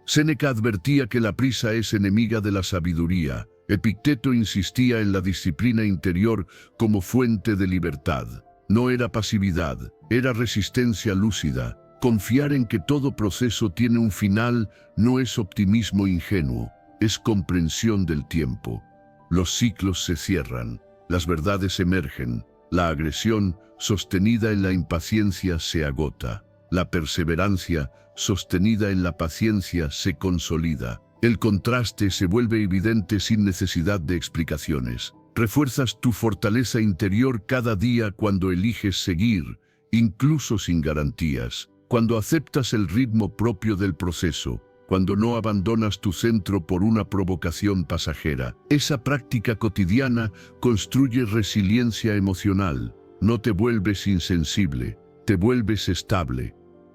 Séneca advertía que la prisa es enemiga de la sabiduría. Epicteto insistía en la disciplina interior como fuente de libertad. No era pasividad, era resistencia lúcida. Confiar en que todo proceso tiene un final no es optimismo ingenuo, es comprensión del tiempo. Los ciclos se cierran, las verdades emergen, la agresión sostenida en la impaciencia se agota, la perseverancia sostenida en la paciencia se consolida. El contraste se vuelve evidente sin necesidad de explicaciones. Refuerzas tu fortaleza interior cada día cuando eliges seguir, incluso sin garantías, cuando aceptas el ritmo propio del proceso, cuando no abandonas tu centro por una provocación pasajera. Esa práctica cotidiana construye resiliencia emocional. No te vuelves insensible, te vuelves estable.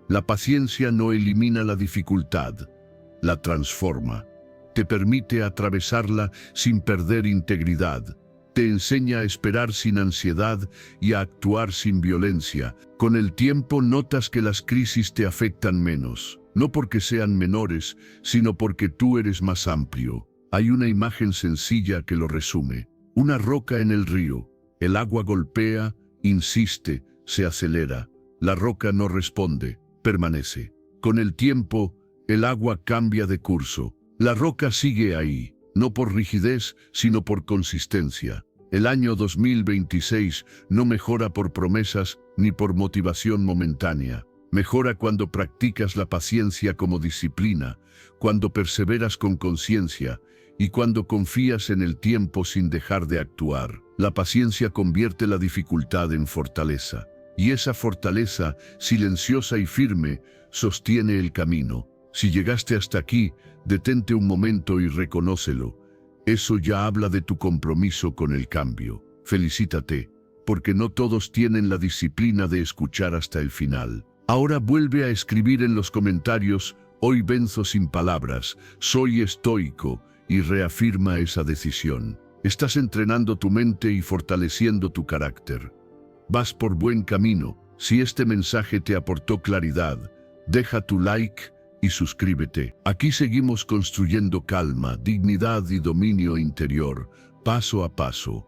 La paciencia no elimina la dificultad, la transforma. Te permite atravesarla sin perder integridad. Te enseña a esperar sin ansiedad y a actuar sin violencia. Con el tiempo notas que las crisis te afectan menos, no porque sean menores, sino porque tú eres más amplio. Hay una imagen sencilla que lo resume. Una roca en el río. El agua golpea, insiste, se acelera. La roca no responde, permanece. Con el tiempo, el agua cambia de curso. La roca sigue ahí, no por rigidez, sino por consistencia. El año 2026 no mejora por promesas ni por motivación momentánea. Mejora cuando practicas la paciencia como disciplina, cuando perseveras con conciencia y cuando confías en el tiempo sin dejar de actuar. La paciencia convierte la dificultad en fortaleza, y esa fortaleza, silenciosa y firme, sostiene el camino. Si llegaste hasta aquí, detente un momento y reconócelo. Eso ya habla de tu compromiso con el cambio. Felicítate, porque no todos tienen la disciplina de escuchar hasta el final. Ahora vuelve a escribir en los comentarios: hoy venzo sin palabras, soy estoico, y reafirma esa decisión. Estás entrenando tu mente y fortaleciendo tu carácter. Vas por buen camino. Si este mensaje te aportó claridad, deja tu like y suscríbete. Aquí seguimos construyendo calma, dignidad y dominio interior, paso a paso.